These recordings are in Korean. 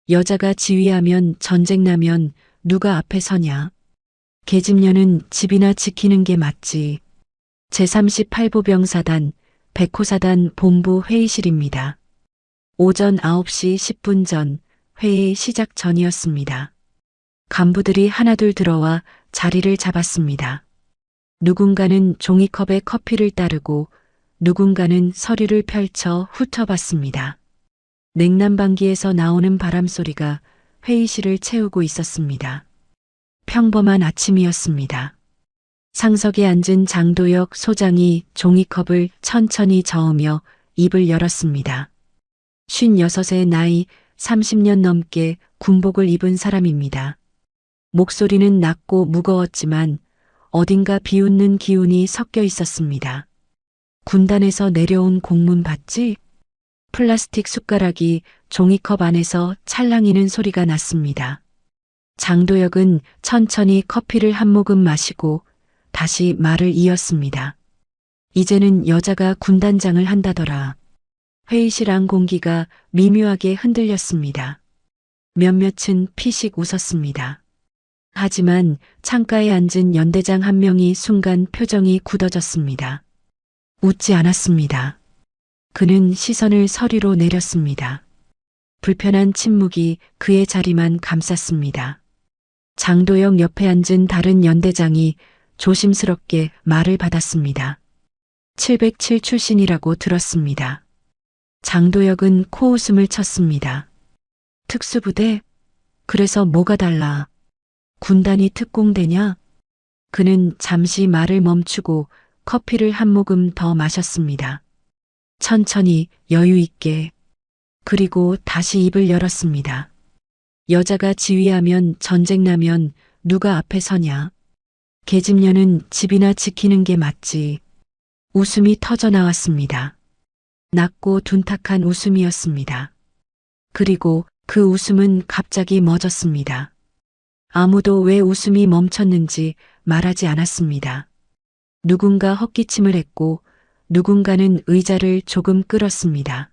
여자가 지휘하면 전쟁 나면 누가 앞에 서냐. 계집녀는 집이나 지키는 게 맞지. 제38보병사단 백호사단 본부 회의실입니다. 오전 9시 10분 전 회의 시작 전이었습니다. 간부들이 하나둘 들어와 자리를 잡았습니다. 누군가는 종이컵에 커피를 따르고 누군가는 서류를 펼쳐 훑어봤습니다. 냉난방기에서 나오는 바람소리가 회의실을 채우고 있었습니다. 평범한 아침이었습니다. 상석에 앉은 장도혁 소장이 종이컵을 천천히 저으며 입을 열었습니다. 56의 나이, 30년 넘게 군복을 입은 사람입니다. 목소리는 낮고 무거웠지만 어딘가 비웃는 기운이 섞여 있었습니다. 군단에서 내려온 공문 봤지? 플라스틱 숟가락이 종이컵 안에서 찰랑이는 소리가 났습니다. 장도혁은 천천히 커피를 한 모금 마시고 다시 말을 이었습니다. 이제는 여자가 군단장을 한다더라. 회의실 안 공기가 미묘하게 흔들렸습니다. 몇몇은 피식 웃었습니다. 하지만 창가에 앉은 연대장 한 명이 순간 표정이 굳어졌습니다. 웃지 않았습니다. 그는 시선을 서리로 내렸습니다. 불편한 침묵이 그의 자리만 감쌌습니다. 장도혁 옆에 앉은 다른 연대장이 조심스럽게 말을 받았습니다. 707 출신이라고 들었습니다. 장도혁은 코웃음을 쳤습니다. 특수부대? 그래서 뭐가 달라? 군단이 특공대냐? 그는 잠시 말을 멈추고 커피를 한 모금 더 마셨습니다. 천천히 여유 있게. 그리고 다시 입을 열었습니다. 여자가 지휘하면 전쟁 나면 누가 앞에 서냐? 계집녀는 집이나 지키는 게 맞지. 웃음이 터져 나왔습니다. 낮고 둔탁한 웃음이었습니다. 그리고 그 웃음은 갑자기 멎었습니다. 아무도 왜 웃음이 멈췄는지 말하지 않았습니다. 누군가 헛기침을 했고 누군가는 의자를 조금 끌었습니다.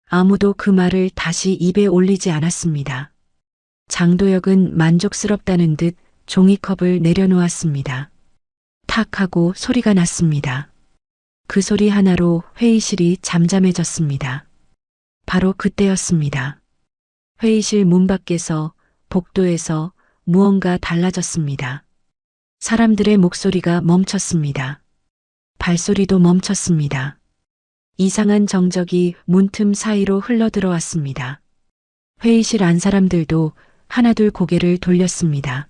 아무도 그 말을 다시 입에 올리지 않았습니다. 장도혁은 만족스럽다는 듯 종이컵을 내려놓았습니다. 탁 하고 소리가 났습니다. 그 소리 하나로 회의실이 잠잠해졌습니다. 바로 그때였습니다. 회의실 문 밖에서 복도에서 무언가 달라졌습니다. 사람들의 목소리가 멈췄습니다. 발소리도 멈췄습니다. 이상한 정적이 문틈 사이로 흘러들어왔습니다. 회의실 안 사람들도 하나둘 고개를 돌렸습니다.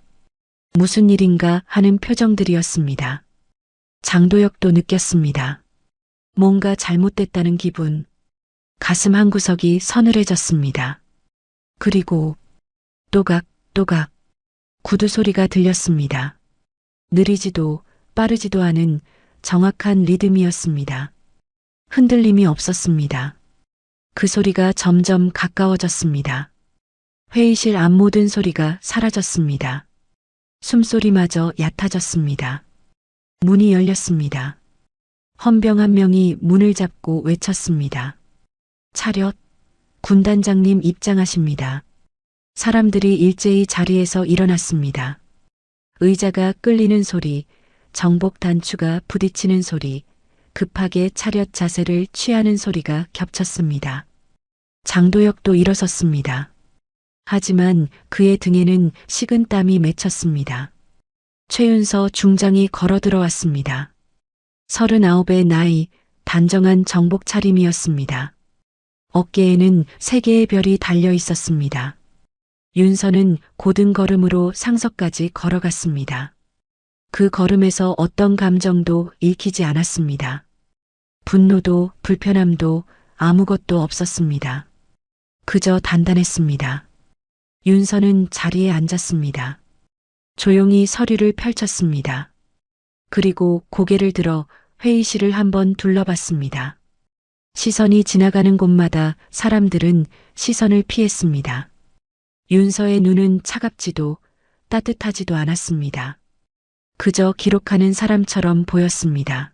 무슨 일인가 하는 표정들이었습니다. 장도혁도 느꼈습니다. 뭔가 잘못됐다는 기분. 가슴 한구석이 서늘해졌습니다. 그리고 또각 구두 소리가 들렸습니다. 느리지도 빠르지도 않은 정확한 리듬이었습니다. 흔들림이 없었습니다. 그 소리가 점점 가까워졌습니다. 회의실 안 모든 소리가 사라졌습니다. 숨소리마저 얕아졌습니다. 문이 열렸습니다. 헌병 한 명이 문을 잡고 외쳤습니다. 차렷, 군단장님 입장하십니다. 사람들이 일제히 자리에서 일어났습니다. 의자가 끌리는 소리, 정복 단추가 부딪히는 소리, 급하게 차렷 자세를 취하는 소리가 겹쳤습니다. 장도혁도 일어섰습니다. 하지만 그의 등에는 식은 땀이 맺혔습니다. 최윤서 중장이 걸어 들어왔습니다. 39의 나이, 단정한 정복 차림이었습니다. 어깨에는 3개의 별이 달려 있었습니다. 윤서는 고든 걸음으로 상석까지 걸어갔습니다. 그 걸음에서 어떤 감정도 읽히지 않았습니다. 분노도 불편함도 아무것도 없었습니다. 그저 단단했습니다. 윤서는 자리에 앉았습니다. 조용히 서류를 펼쳤습니다. 그리고 고개를 들어 회의실을 한번 둘러봤습니다. 시선이 지나가는 곳마다 사람들은 시선을 피했습니다. 윤서의 눈은 차갑지도 따뜻하지도 않았습니다. 그저 기록하는 사람처럼 보였습니다.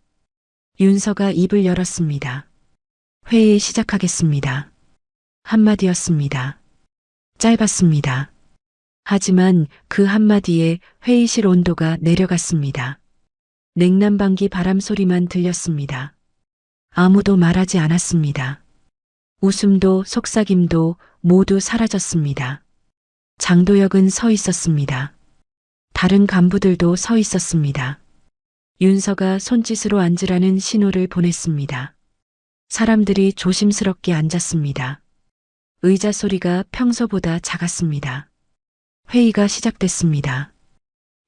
윤서가 입을 열었습니다. 회의 시작하겠습니다. 한마디였습니다. 짧았습니다. 하지만 그 한마디에 회의실 온도가 내려갔습니다. 냉난방기 바람 소리만 들렸습니다. 아무도 말하지 않았습니다. 웃음도 속삭임도 모두 사라졌습니다. 장도혁은 서 있었습니다. 다른 간부들도 서 있었습니다. 윤서가 손짓으로 앉으라는 신호를 보냈습니다. 사람들이 조심스럽게 앉았습니다. 의자 소리가 평소보다 작았습니다. 회의가 시작됐습니다.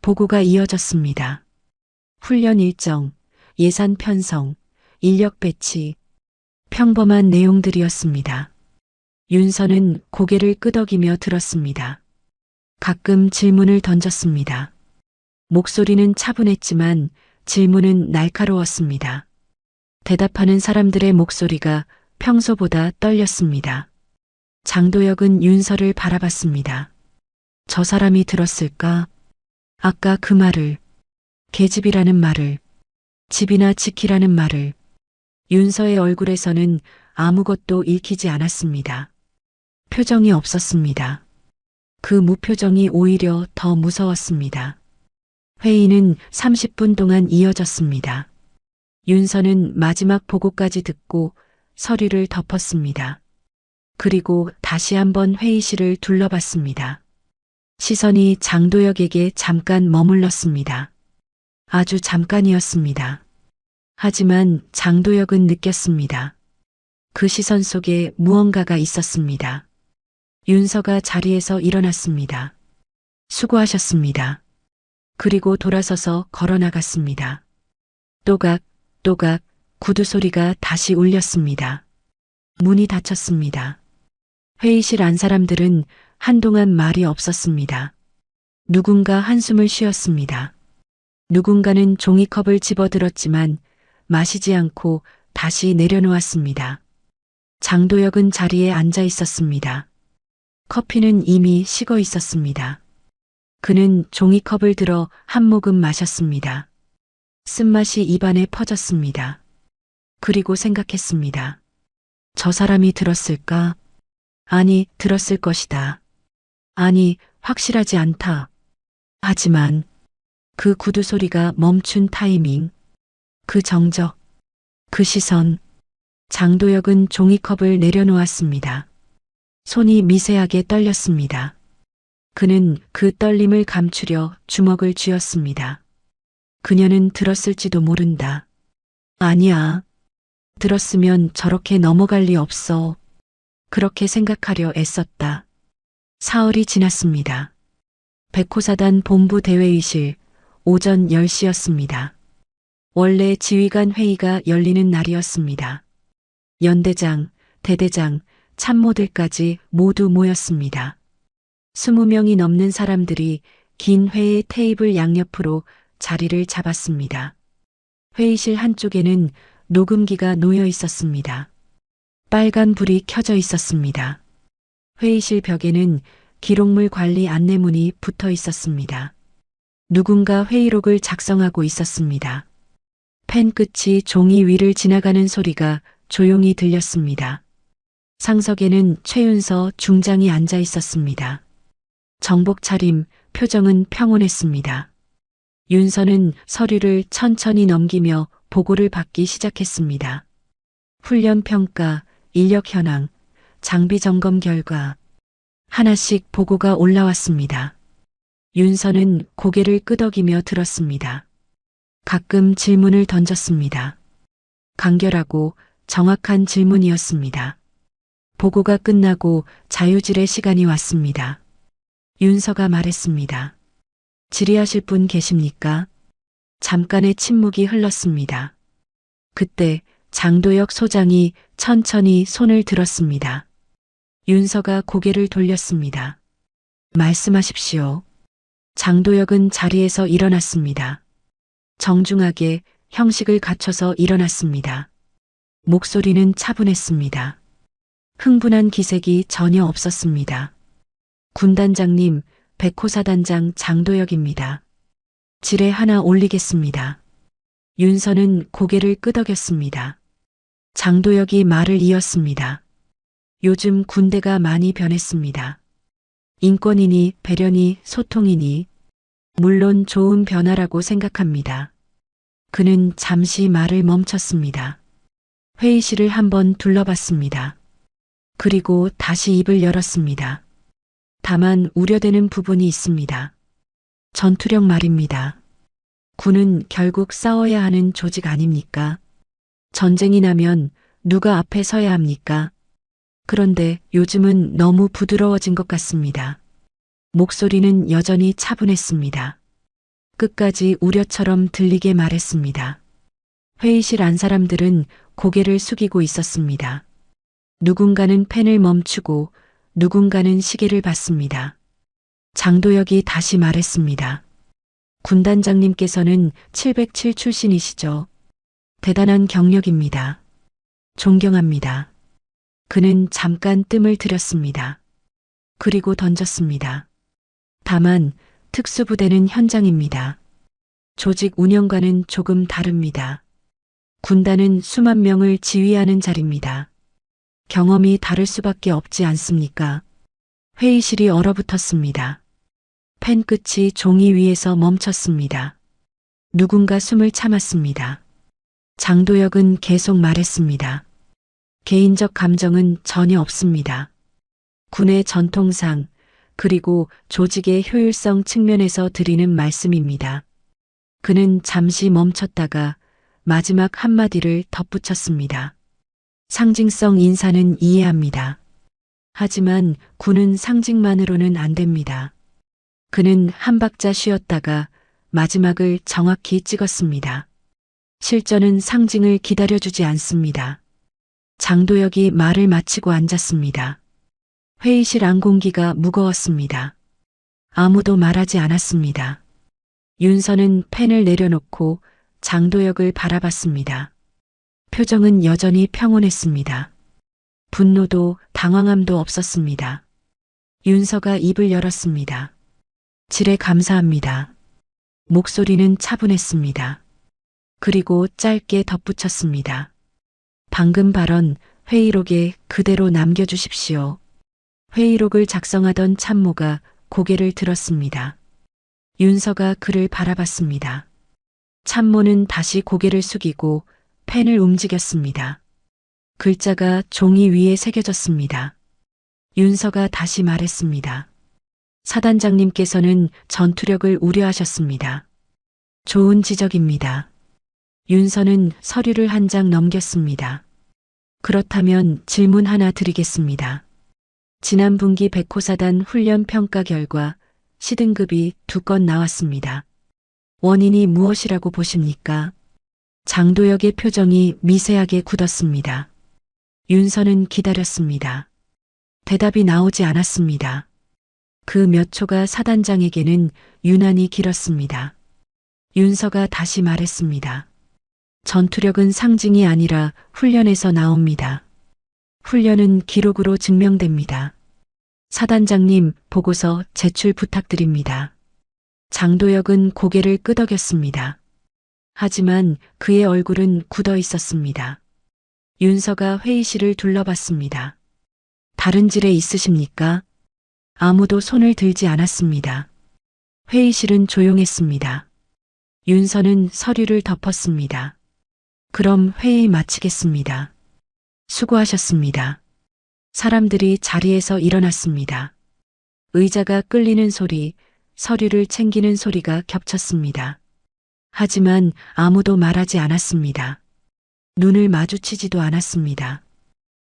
보고가 이어졌습니다. 훈련 일정, 예산 편성, 인력 배치, 평범한 내용들이었습니다. 윤서는 고개를 끄덕이며 들었습니다. 가끔 질문을 던졌습니다. 목소리는 차분했지만 질문은 날카로웠습니다. 대답하는 사람들의 목소리가 평소보다 떨렸습니다. 장도혁은 윤서를 바라봤습니다. 저 사람이 들었을까? 아까 그 말을, 계집이라는 말을, 집이나 지키라는 말을. 윤서의 얼굴에서는 아무것도 읽히지 않았습니다. 표정이 없었습니다. 그 무표정이 오히려 더 무서웠습니다. 회의는 30분 동안 이어졌습니다. 윤서는 마지막 보고까지 듣고 서류를 덮었습니다. 그리고 다시 한번 회의실을 둘러봤습니다. 시선이 장도혁에게 잠깐 머물렀습니다. 아주 잠깐이었습니다. 하지만 장도혁은 느꼈습니다. 그 시선 속에 무언가가 있었습니다. 윤서가 자리에서 일어났습니다. 수고하셨습니다. 그리고 돌아서서 걸어 나갔습니다. 또각, 또각, 구두 소리가 다시 울렸습니다. 문이 닫혔습니다. 회의실 안 사람들은 한동안 말이 없었습니다. 누군가 한숨을 쉬었습니다. 누군가는 종이컵을 집어들었지만 마시지 않고 다시 내려놓았습니다. 장도혁은 자리에 앉아 있었습니다. 커피는 이미 식어 있었습니다. 그는 종이컵을 들어 한 모금 마셨습니다. 쓴맛이 입안에 퍼졌습니다. 그리고 생각했습니다. 저 사람이 들었을까? 아니, 들었을 것이다. 아니, 확실하지 않다. 하지만 그 구두 소리가 멈춘 타이밍, 그 정적, 그 시선, 장도혁은 종이컵을 내려놓았습니다. 손이 미세하게 떨렸습니다. 그는 그 떨림을 감추려 주먹을 쥐었습니다. 그녀는 들었을지도 모른다. 아니야. 들었으면 저렇게 넘어갈 리 없어. 그렇게 생각하려 애썼다. 사흘이 지났습니다. 백호사단 본부 대회의실, 오전 10시였습니다. 원래 지휘관 회의가 열리는 날이었습니다. 연대장, 대대장, 참모들까지 모두 모였습니다. 20명이 넘는 사람들이 긴 회의 테이블 양옆으로 자리를 잡았습니다. 회의실 한쪽에는 녹음기가 놓여 있었습니다. 빨간 불이 켜져 있었습니다. 회의실 벽에는 기록물 관리 안내문이 붙어 있었습니다. 누군가 회의록을 작성하고 있었습니다. 펜 끝이 종이 위를 지나가는 소리가 조용히 들렸습니다. 상석에는 최윤서 중장이 앉아 있었습니다. 정복 차림, 표정은 평온했습니다. 윤서는 서류를 천천히 넘기며 보고를 받기 시작했습니다. 훈련 평가, 인력 현황, 장비 점검 결과. 하나씩 보고가 올라왔습니다. 윤서는 고개를 끄덕이며 들었습니다. 가끔 질문을 던졌습니다. 간결하고 정확한 질문이었습니다. 보고가 끝나고 자유질의 시간이 왔습니다. 윤서가 말했습니다. 질의하실 분 계십니까? 잠깐의 침묵이 흘렀습니다. 그때 장도혁 소장이 천천히 손을 들었습니다. 윤서가 고개를 돌렸습니다. 말씀하십시오. 장도혁은 자리에서 일어났습니다. 정중하게 형식을 갖춰서 일어났습니다. 목소리는 차분했습니다. 흥분한 기색이 전혀 없었습니다. 군단장님, 백호사단장 장도혁입니다. 지뢰 하나 올리겠습니다. 윤서는 고개를 끄덕였습니다. 장도혁이 말을 이었습니다. 요즘 군대가 많이 변했습니다. 인권이니 배려니 소통이니 물론 좋은 변화라고 생각합니다. 그는 잠시 말을 멈췄습니다. 회의실을 한번 둘러봤습니다. 그리고 다시 입을 열었습니다. 다만 우려되는 부분이 있습니다. 전투력 말입니다. 군은 결국 싸워야 하는 조직 아닙니까? 전쟁이 나면 누가 앞에 서야 합니까? 그런데 요즘은 너무 부드러워진 것 같습니다. 목소리는 여전히 차분했습니다. 끝까지 우려처럼 들리게 말했습니다. 회의실 안 사람들은 고개를 숙이고 있었습니다. 누군가는 펜을 멈추고 누군가는 시계를 봤습니다. 장도혁이 다시 말했습니다. 군단장님께서는 707 출신이시죠. 대단한 경력입니다. 존경합니다. 그는 잠깐 뜸을 들였습니다. 그리고 던졌습니다. 다만 특수부대는 현장입니다. 조직 운영과는 조금 다릅니다. 군단은 수만 명을 지휘하는 자리입니다. 경험이 다를 수밖에 없지 않습니까? 회의실이 얼어붙었습니다. 펜 끝이 종이 위에서 멈췄습니다. 누군가 숨을 참았습니다. 장도혁은 계속 말했습니다. 개인적 감정은 전혀 없습니다. 군의 전통상 그리고 조직의 효율성 측면에서 드리는 말씀입니다. 그는 잠시 멈췄다가 마지막 한마디를 덧붙였습니다. 상징성 인사는 이해합니다. 하지만 군은 상징만으로는 안 됩니다. 그는 한 박자 쉬었다가 마지막을 정확히 찍었습니다. 실전은 상징을 기다려주지 않습니다. 장도혁이 말을 마치고 앉았습니다. 회의실 안 공기가 무거웠습니다. 아무도 말하지 않았습니다. 윤서는 펜을 내려놓고 장도혁을 바라봤습니다. 표정은 여전히 평온했습니다. 분노도 당황함도 없었습니다. 윤서가 입을 열었습니다. 지레 감사합니다. 목소리는 차분했습니다. 그리고 짧게 덧붙였습니다. 방금 발언 회의록에 그대로 남겨주십시오. 회의록을 작성하던 참모가 고개를 들었습니다. 윤서가 그를 바라봤습니다. 참모는 다시 고개를 숙이고 펜을 움직였습니다. 글자가 종이 위에 새겨졌습니다. 윤서가 다시 말했습니다. 사단장님께서는 전투력을 우려하셨습니다. 좋은 지적입니다. 윤서는 서류를 한 장 넘겼습니다. 그렇다면 질문 하나 드리겠습니다. 지난 분기 백호사단 훈련 평가 결과 시등급이 2건 나왔습니다. 원인이 무엇이라고 보십니까? 장도혁의 표정이 미세하게 굳었습니다. 윤서는 기다렸습니다. 대답이 나오지 않았습니다. 그 몇 초가 사단장에게는 유난히 길었습니다. 윤서가 다시 말했습니다. 전투력은 상징이 아니라 훈련에서 나옵니다. 훈련은 기록으로 증명됩니다. 사단장님, 보고서 제출 부탁드립니다. 장도혁은 고개를 끄덕였습니다. 하지만 그의 얼굴은 굳어 있었습니다. 윤서가 회의실을 둘러봤습니다. 다른 질에 있으십니까? 아무도 손을 들지 않았습니다. 회의실은 조용했습니다. 윤서는 서류를 덮었습니다. 그럼 회의 마치겠습니다. 수고하셨습니다. 사람들이 자리에서 일어났습니다. 의자가 끌리는 소리, 서류를 챙기는 소리가 겹쳤습니다. 하지만 아무도 말하지 않았습니다. 눈을 마주치지도 않았습니다.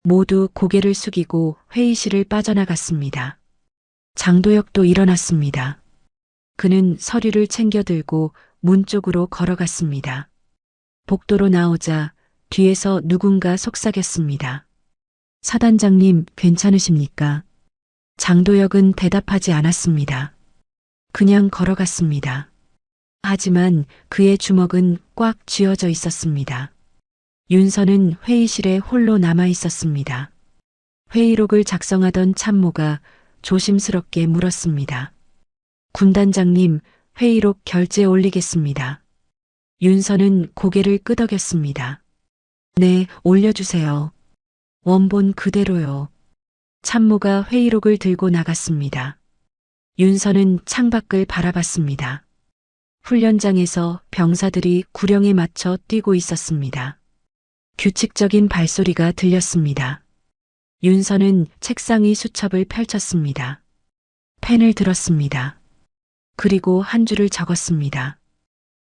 모두 고개를 숙이고 회의실을 빠져나갔습니다. 장도혁도 일어났습니다. 그는 서류를 챙겨 들고 문 쪽으로 걸어갔습니다. 복도로 나오자 뒤에서 누군가 속삭였습니다. 사단장님, 괜찮으십니까? 장도혁은 대답하지 않았습니다. 그냥 걸어갔습니다. 하지만 그의 주먹은 꽉 쥐어져 있었습니다. 윤서는 회의실에 홀로 남아 있었습니다. 회의록을 작성하던 참모가 조심스럽게 물었습니다. 군단장님, 회의록 결제 올리겠습니다. 윤서는 고개를 끄덕였습니다. 네, 올려주세요. 원본 그대로요. 참모가 회의록을 들고 나갔습니다. 윤서는 창밖을 바라봤습니다. 훈련장에서 병사들이 구령에 맞춰 뛰고 있었습니다. 규칙적인 발소리가 들렸습니다. 윤서는 책상 위 수첩을 펼쳤습니다. 펜을 들었습니다. 그리고 한 줄을 적었습니다.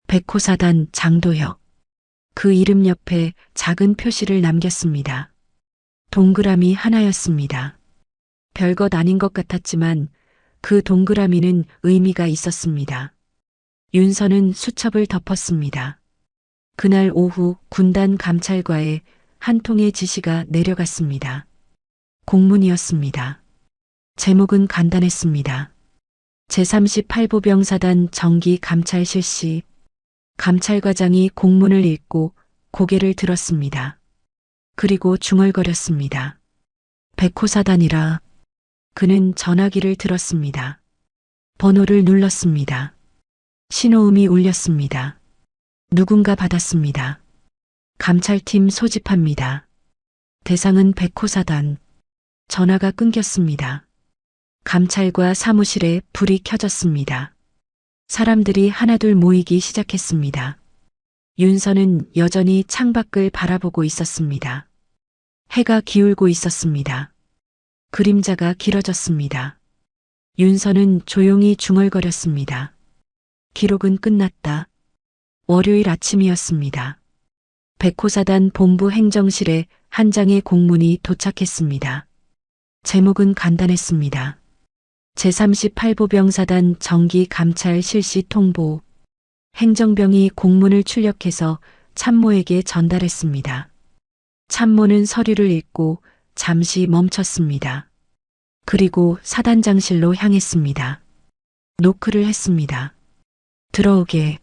백호사단 장도혁. 그 이름 옆에 작은 표시를 남겼습니다. 동그라미 하나였습니다. 별것 아닌 것 같았지만 그 동그라미는 의미가 있었습니다. 윤서는 수첩을 덮었습니다. 그날 오후 군단 감찰과에 한 통의 지시가 내려갔습니다. 공문이었습니다. 제목은 간단했습니다. 제38보병사단 정기 감찰 실시. 감찰과장이 공문을 읽고 고개를 들었습니다. 그리고 중얼거렸습니다. 백호사단이라. 그는 전화기를 들었습니다. 번호를 눌렀습니다. 신호음이 울렸습니다. 누군가 받았습니다. 감찰팀 소집합니다. 대상은 백호사단. 전화가 끊겼습니다. 감찰과 사무실에 불이 켜졌습니다. 사람들이 하나둘 모이기 시작했습니다. 윤서는 여전히 창밖을 바라보고 있었습니다. 해가 기울고 있었습니다. 그림자가 길어졌습니다. 윤서는 조용히 중얼거렸습니다. 기록은 끝났다. 월요일 아침이었습니다. 백호사단 본부 행정실에 한 장의 공문이 도착했습니다. 제목은 간단했습니다. 제38보병사단 정기 감찰 실시 통보. 행정병이 공문을 출력해서 참모에게 전달했습니다. 참모는 서류를 읽고 잠시 멈췄습니다. 그리고 사단장실로 향했습니다. 노크를 했습니다. 들어오게.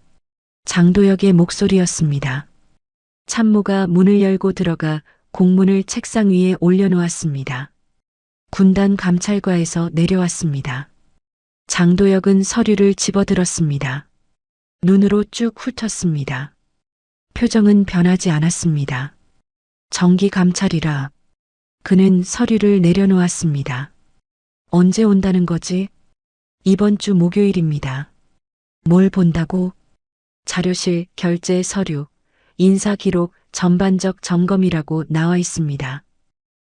장도혁의 목소리였습니다. 참모가 문을 열고 들어가 공문을 책상 위에 올려놓았습니다. 군단 감찰과에서 내려왔습니다. 장도혁은 서류를 집어들었습니다. 눈으로 쭉 훑었습니다. 표정은 변하지 않았습니다. 정기 감찰이라. 그는 서류를 내려놓았습니다. 언제 온다는 거지? 이번 주 목요일입니다. 뭘 본다고? 자료실, 결제 서류, 인사기록, 전반적 점검이라고 나와 있습니다.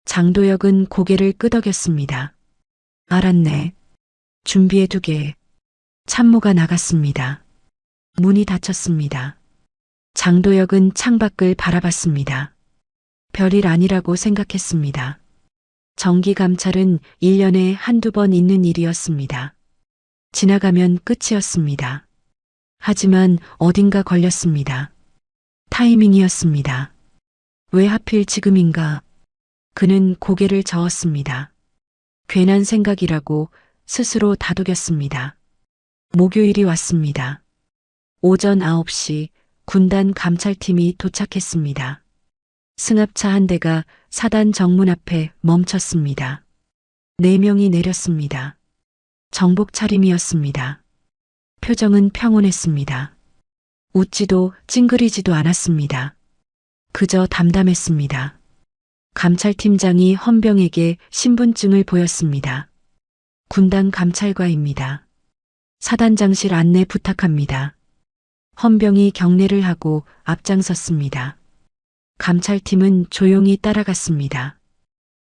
장도혁은 고개를 끄덕였습니다. 알았네. 준비해두게. 참모가 나갔습니다. 문이 닫혔습니다. 장도혁은 창밖을 바라봤습니다. 별일 아니라고 생각했습니다. 정기감찰은 1년에 한두 번 있는 일이었습니다. 지나가면 끝이었습니다. 하지만 어딘가 걸렸습니다. 타이밍이었습니다. 왜 하필 지금인가? 그는 고개를 저었습니다. 괜한 생각이라고 스스로 다독였습니다. 목요일이 왔습니다. 오전 9시 군단 감찰팀이 도착했습니다. 승합차 한 대가 사단 정문 앞에 멈췄습니다. 4명이 내렸습니다. 정복 차림이었습니다. 표정은 평온했습니다. 웃지도 찡그리지도 않았습니다. 그저 담담했습니다. 감찰팀장이 헌병에게 신분증을 보였습니다. 군단 감찰과입니다. 사단장실 안내 부탁합니다. 헌병이 경례를 하고 앞장섰습니다. 감찰팀은 조용히 따라갔습니다.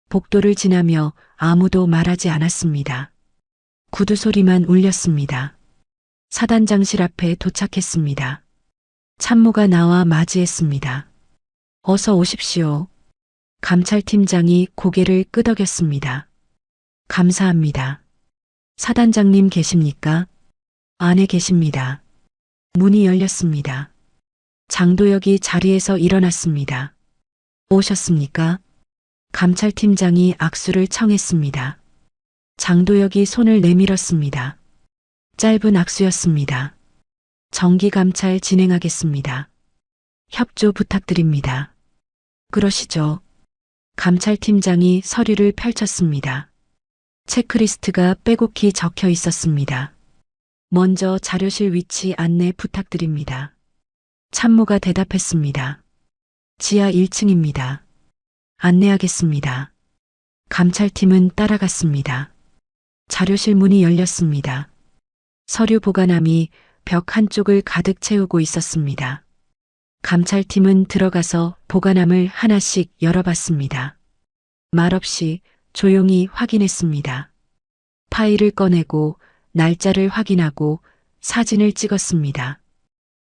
복도를 지나며 아무도 말하지 않았습니다. 구두 소리만 울렸습니다. 사단장실 앞에 도착했습니다. 참모가 나와 맞이했습니다. 어서 오십시오. 감찰팀장이 고개를 끄덕였습니다. 감사합니다. 사단장님 계십니까? 안에 계십니다. 문이 열렸습니다. 장도혁이 자리에서 일어났습니다. 오셨습니까? 감찰팀장이 악수를 청했습니다. 장도혁이 손을 내밀었습니다. 짧은 악수였습니다. 정기감찰 진행하겠습니다. 협조 부탁드립니다. 그러시죠. 감찰팀장이 서류를 펼쳤습니다. 체크리스트가 빼곡히 적혀 있었습니다. 먼저 자료실 위치 안내 부탁드립니다. 참모가 대답했습니다. 지하 1층입니다. 안내하겠습니다. 감찰팀은 따라갔습니다. 자료실 문이 열렸습니다. 서류 보관함이 벽 한쪽을 가득 채우고 있었습니다. 감찰팀은 들어가서 보관함을 하나씩 열어봤습니다. 말없이 조용히 확인했습니다. 파일을 꺼내고 날짜를 확인하고 사진을 찍었습니다.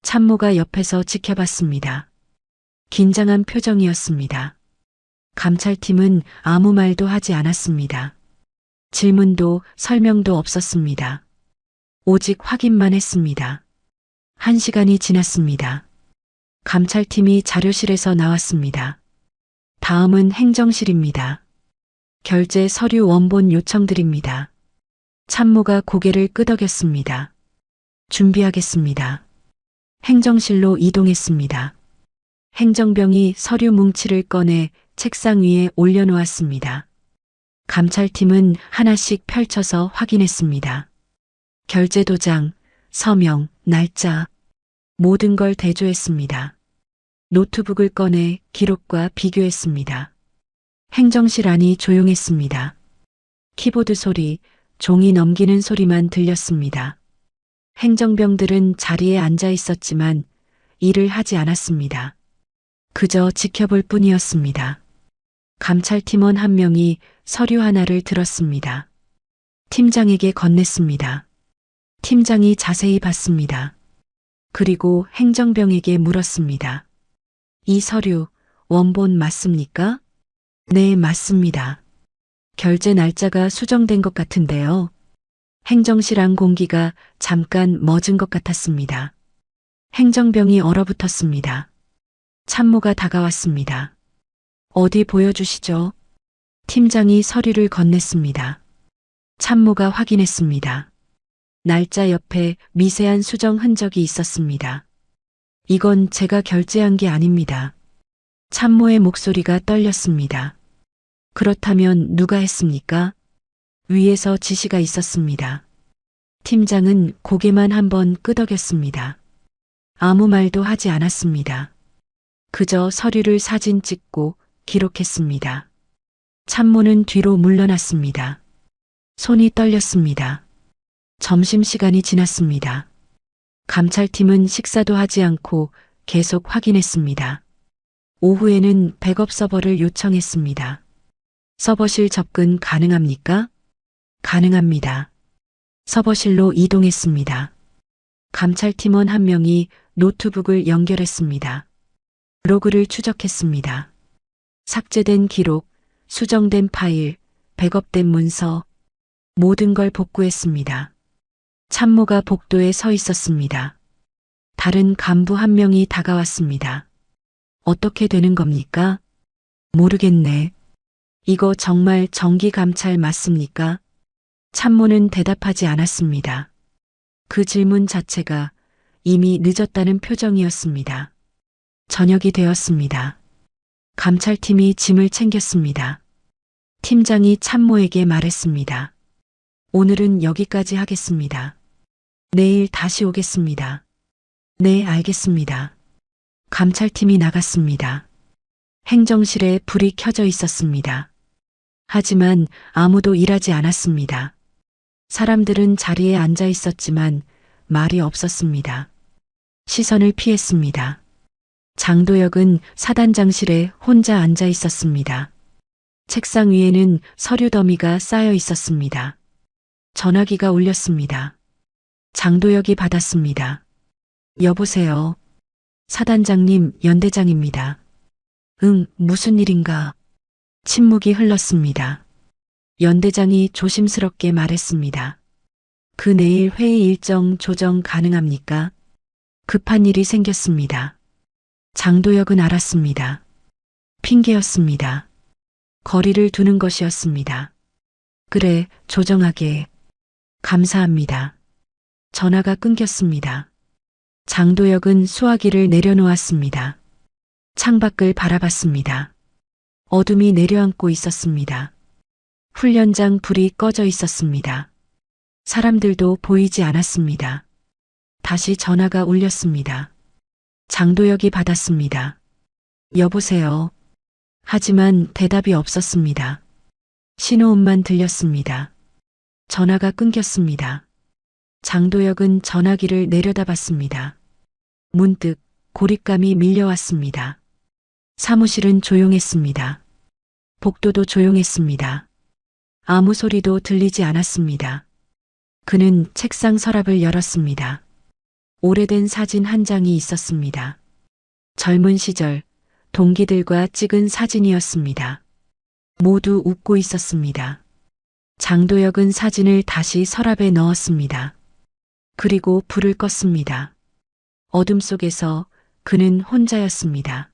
참모가 옆에서 지켜봤습니다. 긴장한 표정이었습니다. 감찰팀은 아무 말도 하지 않았습니다. 질문도 설명도 없었습니다. 오직 확인만 했습니다. 1시간이 지났습니다. 감찰팀이 자료실에서 나왔습니다. 다음은 행정실입니다. 결제 서류 원본 요청드립니다. 참모가 고개를 끄덕였습니다. 준비하겠습니다. 행정실로 이동했습니다. 행정병이 서류 뭉치를 꺼내 책상 위에 올려놓았습니다. 감찰팀은 하나씩 펼쳐서 확인했습니다. 결제 도장, 서명, 날짜, 모든 걸 대조했습니다. 노트북을 꺼내 기록과 비교했습니다. 행정실 안이 조용했습니다. 키보드 소리, 종이 넘기는 소리만 들렸습니다. 행정병들은 자리에 앉아 있었지만 일을 하지 않았습니다. 그저 지켜볼 뿐이었습니다. 감찰팀원 한 명이 서류 하나를 들었습니다. 팀장에게 건넸습니다. 팀장이 자세히 봤습니다. 그리고 행정병에게 물었습니다. 이 서류 원본 맞습니까? 네, 맞습니다. 결제 날짜가 수정된 것 같은데요. 행정실 안 공기가 잠깐 멎은 것 같았습니다. 행정병이 얼어붙었습니다. 참모가 다가왔습니다. 어디 보여주시죠? 팀장이 서류를 건넸습니다. 참모가 확인했습니다. 날짜 옆에 미세한 수정 흔적이 있었습니다. 이건 제가 결제한 게 아닙니다. 참모의 목소리가 떨렸습니다. 그렇다면 누가 했습니까? 위에서 지시가 있었습니다. 팀장은 고개만 한번 끄덕였습니다. 아무 말도 하지 않았습니다. 그저 서류를 사진 찍고 기록했습니다. 참모는 뒤로 물러났습니다. 손이 떨렸습니다. 점심시간이 지났습니다. 감찰팀은 식사도 하지 않고 계속 확인했습니다. 오후에는 백업 서버를 요청했습니다. 서버실 접근 가능합니까? 가능합니다. 서버실로 이동했습니다. 감찰팀원 한 명이 노트북을 연결했습니다. 로그를 추적했습니다. 삭제된 기록, 수정된 파일, 백업된 문서, 모든 걸 복구했습니다. 참모가 복도에 서 있었습니다. 다른 간부 한 명이 다가왔습니다. 어떻게 되는 겁니까? 모르겠네. 이거 정말 정기감찰 맞습니까? 참모는 대답하지 않았습니다. 그 질문 자체가 이미 늦었다는 표정이었습니다. 저녁이 되었습니다. 감찰팀이 짐을 챙겼습니다. 팀장이 참모에게 말했습니다. 오늘은 여기까지 하겠습니다. 내일 다시 오겠습니다. 네, 알겠습니다. 감찰팀이 나갔습니다. 행정실에 불이 켜져 있었습니다. 하지만 아무도 일하지 않았습니다. 사람들은 자리에 앉아 있었지만 말이 없었습니다. 시선을 피했습니다. 장도혁은 사단장실에 혼자 앉아 있었습니다. 책상 위에는 서류 더미가 쌓여 있었습니다. 전화기가 울렸습니다. 장도혁이 받았습니다. 여보세요. 사단장님, 연대장입니다. 응, 무슨 일인가? 침묵이 흘렀습니다. 연대장이 조심스럽게 말했습니다. 그 내일 회의 일정 조정 가능합니까? 급한 일이 생겼습니다. 장도혁은 알았습니다. 핑계였습니다. 거리를 두는 것이었습니다. 그래, 조정하게. 감사합니다. 전화가 끊겼습니다. 장도혁은 수화기를 내려놓았습니다. 창밖을 바라봤습니다. 어둠이 내려앉고 있었습니다. 훈련장 불이 꺼져 있었습니다. 사람들도 보이지 않았습니다. 다시 전화가 울렸습니다. 장도혁이 받았습니다. 여보세요. 하지만 대답이 없었습니다. 신호음만 들렸습니다. 전화가 끊겼습니다. 장도혁은 전화기를 내려다봤습니다. 문득 고립감이 밀려왔습니다. 사무실은 조용했습니다. 복도도 조용했습니다. 아무 소리도 들리지 않았습니다. 그는 책상 서랍을 열었습니다. 오래된 사진 한 장이 있었습니다. 젊은 시절 동기들과 찍은 사진이었습니다. 모두 웃고 있었습니다. 장도혁은 사진을 다시 서랍에 넣었습니다. 그리고 불을 껐습니다. 어둠 속에서 그는 혼자였습니다.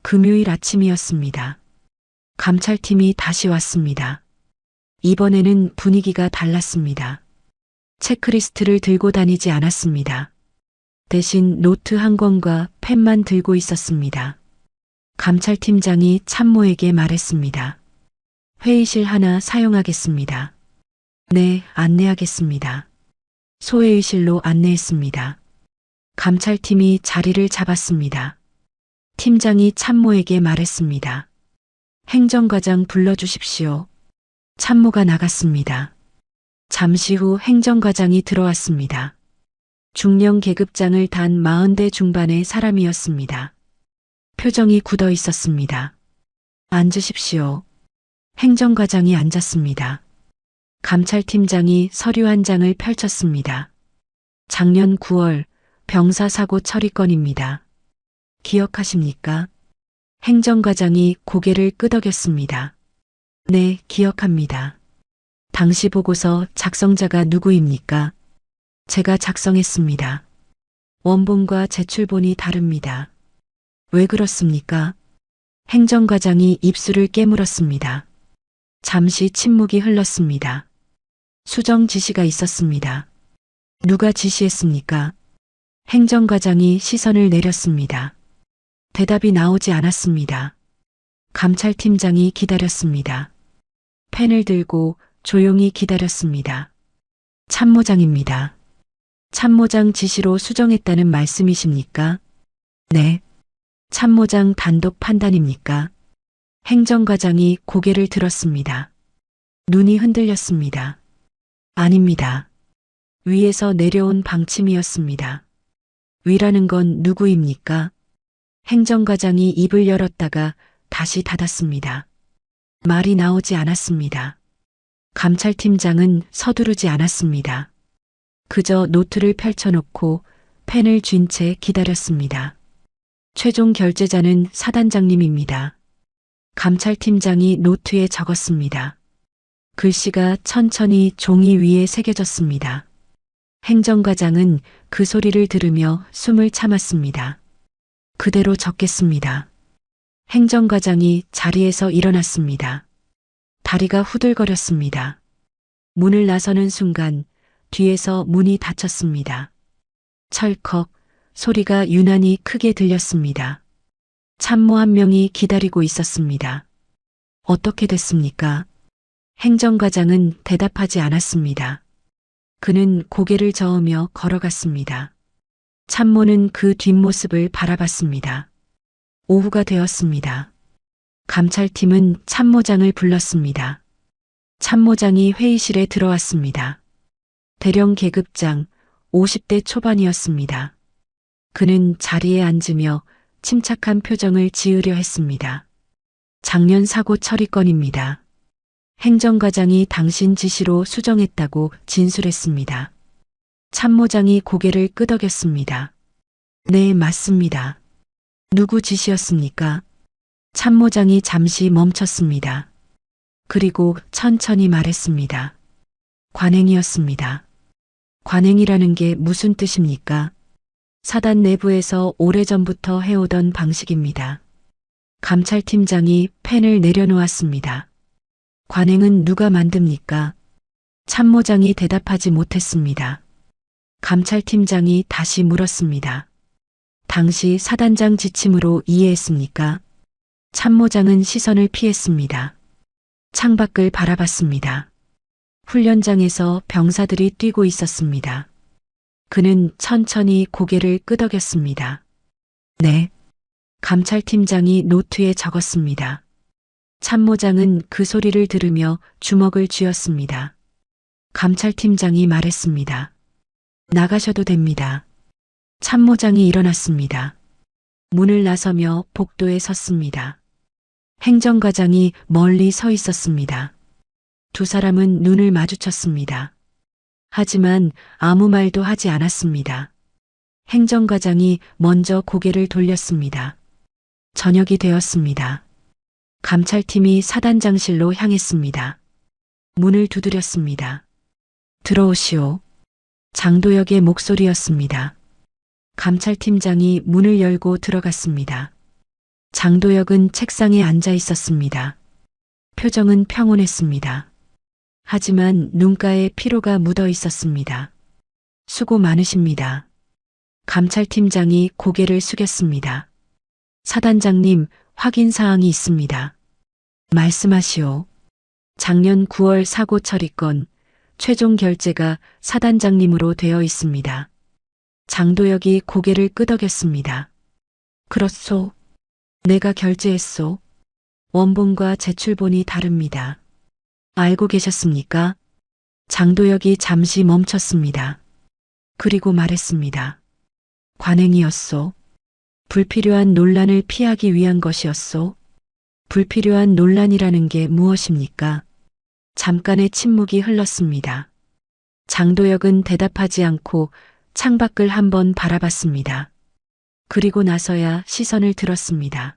금요일 아침이었습니다. 감찰팀이 다시 왔습니다. 이번에는 분위기가 달랐습니다. 체크리스트를 들고 다니지 않았습니다. 대신 노트 한 권과 펜만 들고 있었습니다. 감찰팀장이 참모에게 말했습니다. 회의실 하나 사용하겠습니다. 네, 안내하겠습니다. 소회의실로 안내했습니다. 감찰팀이 자리를 잡았습니다. 팀장이 참모에게 말했습니다. 행정과장 불러주십시오. 참모가 나갔습니다. 잠시 후 행정과장이 들어왔습니다. 중령 계급장을 단 40대 중반의 사람이었습니다. 표정이 굳어 있었습니다. 앉으십시오. 행정과장이 앉았습니다. 감찰팀장이 서류 한 장을 펼쳤습니다. 작년 9월 병사사고 처리건입니다. 기억하십니까? 행정과장이 고개를 끄덕였습니다. 네, 기억합니다. 당시 보고서 작성자가 누구입니까? 제가 작성했습니다. 원본과 제출본이 다릅니다. 왜 그렇습니까? 행정과장이 입술을 깨물었습니다. 잠시 침묵이 흘렀습니다. 수정 지시가 있었습니다. 누가 지시했습니까? 행정과장이 시선을 내렸습니다. 대답이 나오지 않았습니다. 감찰팀장이 기다렸습니다. 펜을 들고 조용히 기다렸습니다. 참모장입니다. 참모장 지시로 수정했다는 말씀이십니까? 네. 참모장 단독 판단입니까? 행정과장이 고개를 들었습니다. 눈이 흔들렸습니다. 아닙니다. 위에서 내려온 방침이었습니다. 위라는 건 누구입니까? 행정과장이 입을 열었다가 다시 닫았습니다. 말이 나오지 않았습니다. 감찰팀장은 서두르지 않았습니다. 그저 노트를 펼쳐놓고 펜을 쥔 채 기다렸습니다. 최종 결재자는 사단장님입니다. 감찰팀장이 노트에 적었습니다. 글씨가 천천히 종이 위에 새겨졌습니다. 행정과장은 그 소리를 들으며 숨을 참았습니다. 그대로 적겠습니다. 행정과장이 자리에서 일어났습니다. 다리가 후들거렸습니다. 문을 나서는 순간 뒤에서 문이 닫혔습니다. 철컥 소리가 유난히 크게 들렸습니다. 참모 한 명이 기다리고 있었습니다. 어떻게 됐습니까? 행정과장은 대답하지 않았습니다. 그는 고개를 저으며 걸어갔습니다. 참모는 그 뒷모습을 바라봤습니다. 오후가 되었습니다. 감찰팀은 참모장을 불렀습니다. 참모장이 회의실에 들어왔습니다. 대령 계급장 50대 초반이었습니다. 그는 자리에 앉으며 침착한 표정을 지으려 했습니다. 작년 사고 처리건입니다. 행정과장이 당신 지시로 수정했다고 진술했습니다. 참모장이 고개를 끄덕였습니다. 네, 맞습니다. 누구 지시였습니까? 참모장이 잠시 멈췄습니다. 그리고 천천히 말했습니다. 관행이었습니다. 관행이라는 게 무슨 뜻입니까? 사단 내부에서 오래전부터 해오던 방식입니다. 감찰팀장이 펜을 내려놓았습니다. 관행은 누가 만듭니까? 참모장이 대답하지 못했습니다. 감찰팀장이 다시 물었습니다. 당시 사단장 지침으로 이해했습니까? 참모장은 시선을 피했습니다. 창밖을 바라봤습니다. 훈련장에서 병사들이 뛰고 있었습니다. 그는 천천히 고개를 끄덕였습니다. 네. 감찰팀장이 노트에 적었습니다. 참모장은 그 소리를 들으며 주먹을 쥐었습니다. 감찰팀장이 말했습니다. 나가셔도 됩니다. 참모장이 일어났습니다. 문을 나서며 복도에 섰습니다. 행정과장이 멀리 서 있었습니다. 두 사람은 눈을 마주쳤습니다. 하지만 아무 말도 하지 않았습니다. 행정과장이 먼저 고개를 돌렸습니다. 저녁이 되었습니다. 감찰팀이 사단장실로 향했습니다. 문을 두드렸습니다. 들어오시오. 장도혁의 목소리였습니다. 감찰팀장이 문을 열고 들어갔습니다. 장도혁은 책상에 앉아 있었습니다. 표정은 평온했습니다. 하지만 눈가에 피로가 묻어 있었습니다. 수고 많으십니다. 감찰팀장이 고개를 숙였습니다. 사단장님, 확인 사항이 있습니다. 말씀하시오. 작년 9월 사고 처리건 최종 결재가 사단장님으로 되어 있습니다. 장도혁이 고개를 끄덕였습니다. 그렇소. 내가 결재했소. 원본과 제출본이 다릅니다. 알고 계셨습니까? 장도혁이 잠시 멈췄습니다. 그리고 말했습니다. 관행이었소. 불필요한 논란을 피하기 위한 것이었소. 불필요한 논란이라는 게 무엇입니까? 잠깐의 침묵이 흘렀습니다. 장도혁은 대답하지 않고 창밖을 한번 바라봤습니다. 그리고 나서야 시선을 들었습니다.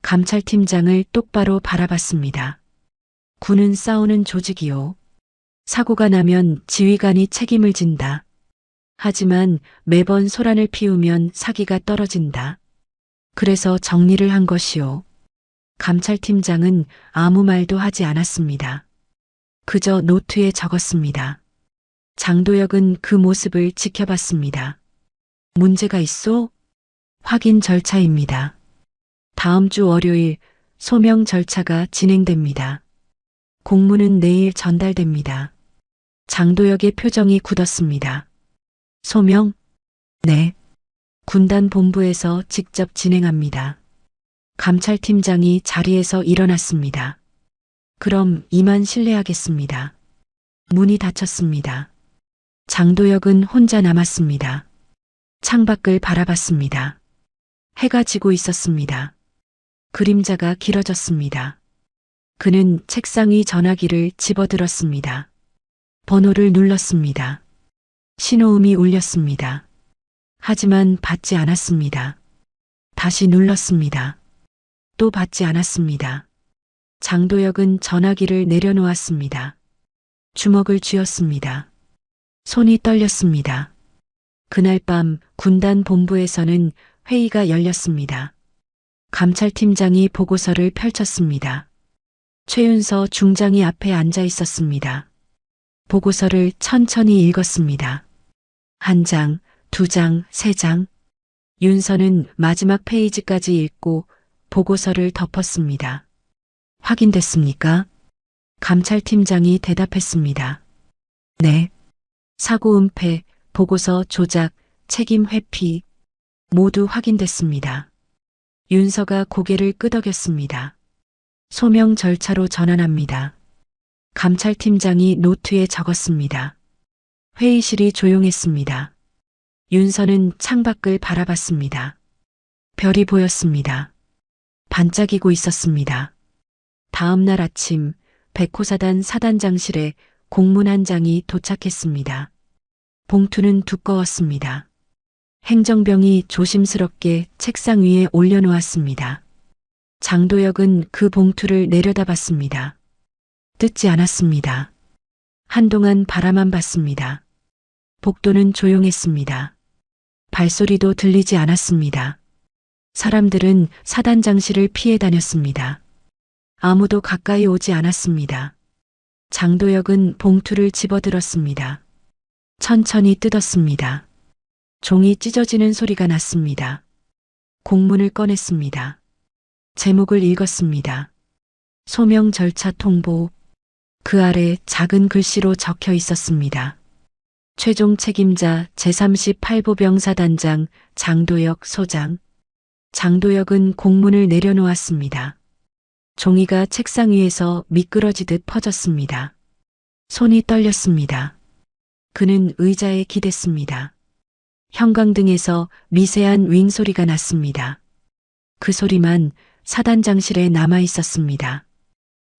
감찰팀장을 똑바로 바라봤습니다. 군은 싸우는 조직이요. 사고가 나면 지휘관이 책임을 진다. 하지만 매번 소란을 피우면 사기가 떨어진다. 그래서 정리를 한 것이요. 감찰팀장은 아무 말도 하지 않았습니다. 그저 노트에 적었습니다. 장도혁은 그 모습을 지켜봤습니다. 문제가 있소? 확인 절차입니다. 다음 주 월요일 소명 절차가 진행됩니다. 공문은 내일 전달됩니다. 장도혁의 표정이 굳었습니다. 소명? 네. 군단 본부에서 직접 진행합니다. 감찰팀장이 자리에서 일어났습니다. 그럼 이만 실례하겠습니다. 문이 닫혔습니다. 장도혁은 혼자 남았습니다. 창밖을 바라봤습니다. 해가 지고 있었습니다. 그림자가 길어졌습니다. 그는 책상 위 전화기를 집어들었습니다. 번호를 눌렀습니다. 신호음이 울렸습니다. 하지만 받지 않았습니다. 다시 눌렀습니다. 또 받지 않았습니다. 장도혁은 전화기를 내려놓았습니다. 주먹을 쥐었습니다. 손이 떨렸습니다. 그날 밤 군단 본부에서는 회의가 열렸습니다. 감찰팀장이 보고서를 펼쳤습니다. 최윤서 중장이 앞에 앉아 있었습니다. 보고서를 천천히 읽었습니다. 한 장, 두 장, 세 장. 윤서는 마지막 페이지까지 읽고 보고서를 덮었습니다. 확인됐습니까? 감찰팀장이 대답했습니다. 네. 사고 은폐, 보고서 조작, 책임 회피 모두 확인됐습니다. 윤서가 고개를 끄덕였습니다. 소명 절차로 전환합니다. 감찰팀장이 노트에 적었습니다. 회의실이 조용했습니다. 윤서는 창밖을 바라봤습니다. 별이 보였습니다. 반짝이고 있었습니다. 다음 날 아침 백호사단 사단장실에 공문 한 장이 도착했습니다. 봉투는 두꺼웠습니다. 행정병이 조심스럽게 책상 위에 올려놓았습니다. 장도혁은 그 봉투를 내려다봤습니다. 뜯지 않았습니다. 한동안 바라만 봤습니다. 복도는 조용했습니다. 발소리도 들리지 않았습니다. 사람들은 사단장실을 피해 다녔습니다. 아무도 가까이 오지 않았습니다. 장도혁은 봉투를 집어들었습니다. 천천히 뜯었습니다. 종이 찢어지는 소리가 났습니다. 공문을 꺼냈습니다. 제목을 읽었습니다. 소명 절차 통보. 그 아래 작은 글씨로 적혀 있었습니다. 최종 책임자 제38보병사단장 장도혁 소장. 장도혁은 공문을 내려놓았습니다. 종이가 책상 위에서 미끄러지듯 퍼졌습니다. 손이 떨렸습니다. 그는 의자에 기댔습니다. 형광등에서 미세한 윙 소리가 났습니다. 그 소리만 사단장실에 남아 있었습니다.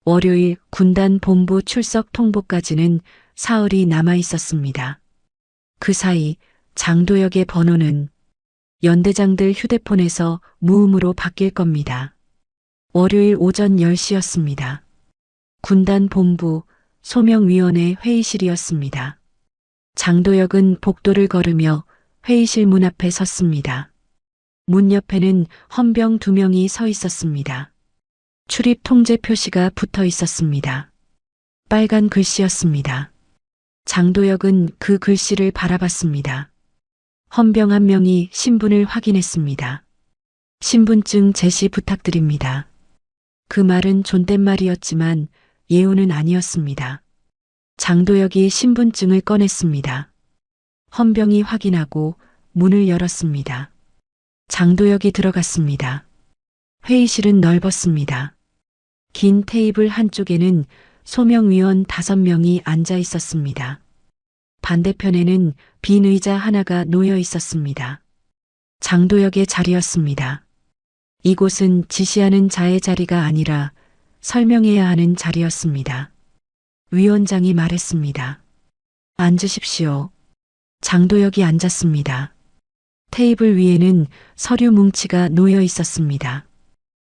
월요일 군단 본부 출석 통보까지는 사흘이 남아 있었습니다. 그 사이 장도혁의 번호는 연대장들 휴대폰에서 무음으로 바뀔 겁니다. 월요일 오전 10시였습니다. 군단 본부 소명위원회 회의실이었습니다. 장도혁은 복도를 걸으며 회의실 문 앞에 섰습니다. 문 옆에는 헌병 2명이 서 있었습니다. 출입 통제 표시가 붙어 있었습니다. 빨간 글씨였습니다. 장도혁은 그 글씨를 바라봤습니다. 헌병 1명이 신분을 확인했습니다. 신분증 제시 부탁드립니다. 그 말은 존댓말이었지만 예우는 아니었습니다. 장도혁이 신분증을 꺼냈습니다. 헌병이 확인하고 문을 열었습니다. 장도혁이 들어갔습니다. 회의실은 넓었습니다. 긴 테이블 한쪽에는 소명위원 5명이 앉아 있었습니다. 반대편에는 빈 의자 하나가 놓여 있었습니다. 장도혁의 자리였습니다. 이곳은 지시하는 자의 자리가 아니라 설명해야 하는 자리였습니다. 위원장이 말했습니다. 앉으십시오. 장도혁이 앉았습니다. 테이블 위에는 서류 뭉치가 놓여 있었습니다.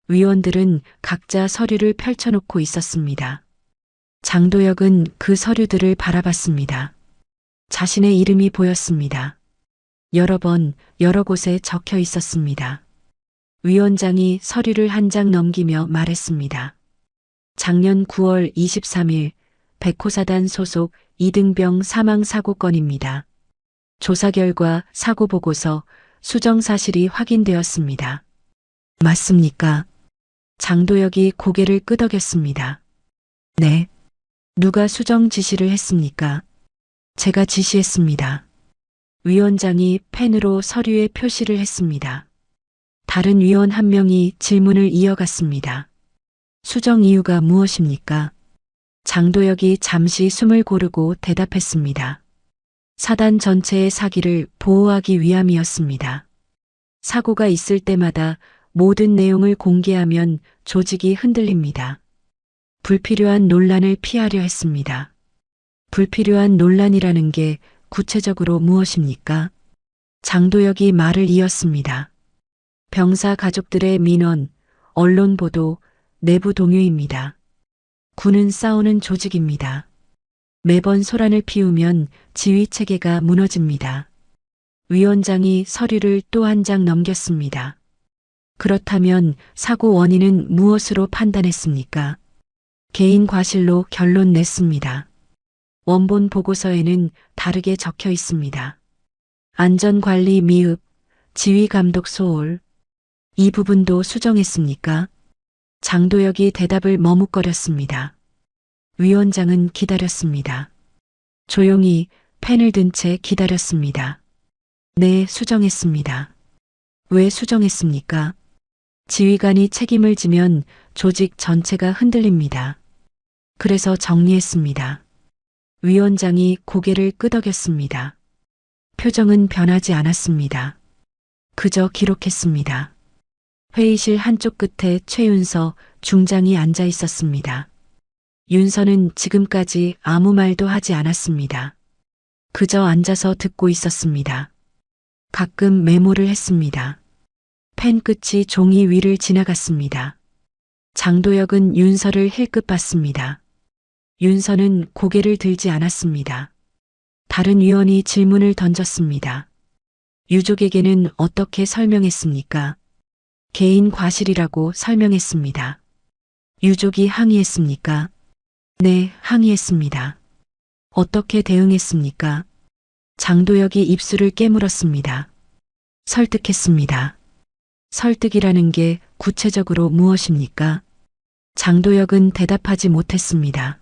위원들은 각자 서류를 펼쳐놓고 있었습니다. 장도혁은 그 서류들을 바라봤습니다. 자신의 이름이 보였습니다. 여러 번, 여러 곳에 적혀 있었습니다. 위원장이 서류를 한 장 넘기며 말했습니다. 작년 9월 23일 백호사단 소속 이등병 사망사고 건입니다. 조사 결과 사고 보고서 수정 사실이 확인되었습니다. 맞습니까? 장도혁이 고개를 끄덕였습니다. 네. 누가 수정 지시를 했습니까? 제가 지시했습니다. 위원장이 펜으로 서류에 표시를 했습니다. 다른 위원 1명이 질문을 이어갔습니다. 수정 이유가 무엇입니까? 장도혁이 잠시 숨을 고르고 대답했습니다. 사단 전체의 사기를 보호하기 위함이었습니다. 사고가 있을 때마다 모든 내용을 공개하면 조직이 흔들립니다. 불필요한 논란을 피하려 했습니다. 불필요한 논란이라는 게 구체적으로 무엇입니까? 장도혁이 말을 이었습니다. 병사 가족들의 민원, 언론 보도, 내부 동요입니다. 군은 싸우는 조직입니다. 매번 소란을 피우면 지휘 체계가 무너집니다. 위원장이 서류를 또 한 장 넘겼습니다. 그렇다면 사고 원인은 무엇으로 판단했습니까? 개인 과실로 결론 냈습니다. 원본 보고서에는 다르게 적혀 있습니다. 안전관리 미흡, 지휘감독 소홀. 이 부분도 수정했습니까? 장도혁이 대답을 머뭇거렸습니다. 위원장은 기다렸습니다. 조용히 펜을 든 채 기다렸습니다. 네, 수정했습니다. 왜 수정했습니까? 지휘관이 책임을 지면 조직 전체가 흔들립니다. 그래서 정리했습니다. 위원장이 고개를 끄덕였습니다. 표정은 변하지 않았습니다. 그저 기록했습니다. 회의실 한쪽 끝에 최윤서 중장이 앉아 있었습니다. 윤서는 지금까지 아무 말도 하지 않았습니다. 그저 앉아서 듣고 있었습니다. 가끔 메모를 했습니다. 펜 끝이 종이 위를 지나갔습니다. 장도혁은 윤서를 힐끗 봤습니다. 윤서는 고개를 들지 않았습니다. 다른 위원이 질문을 던졌습니다. 유족에게는 어떻게 설명했습니까? 개인 과실이라고 설명했습니다. 유족이 항의했습니까? 네, 항의했습니다. 어떻게 대응했습니까? 장도혁이 입술을 깨물었습니다. 설득했습니다. 설득이라는 게 구체적으로 무엇입니까? 장도혁은 대답하지 못했습니다.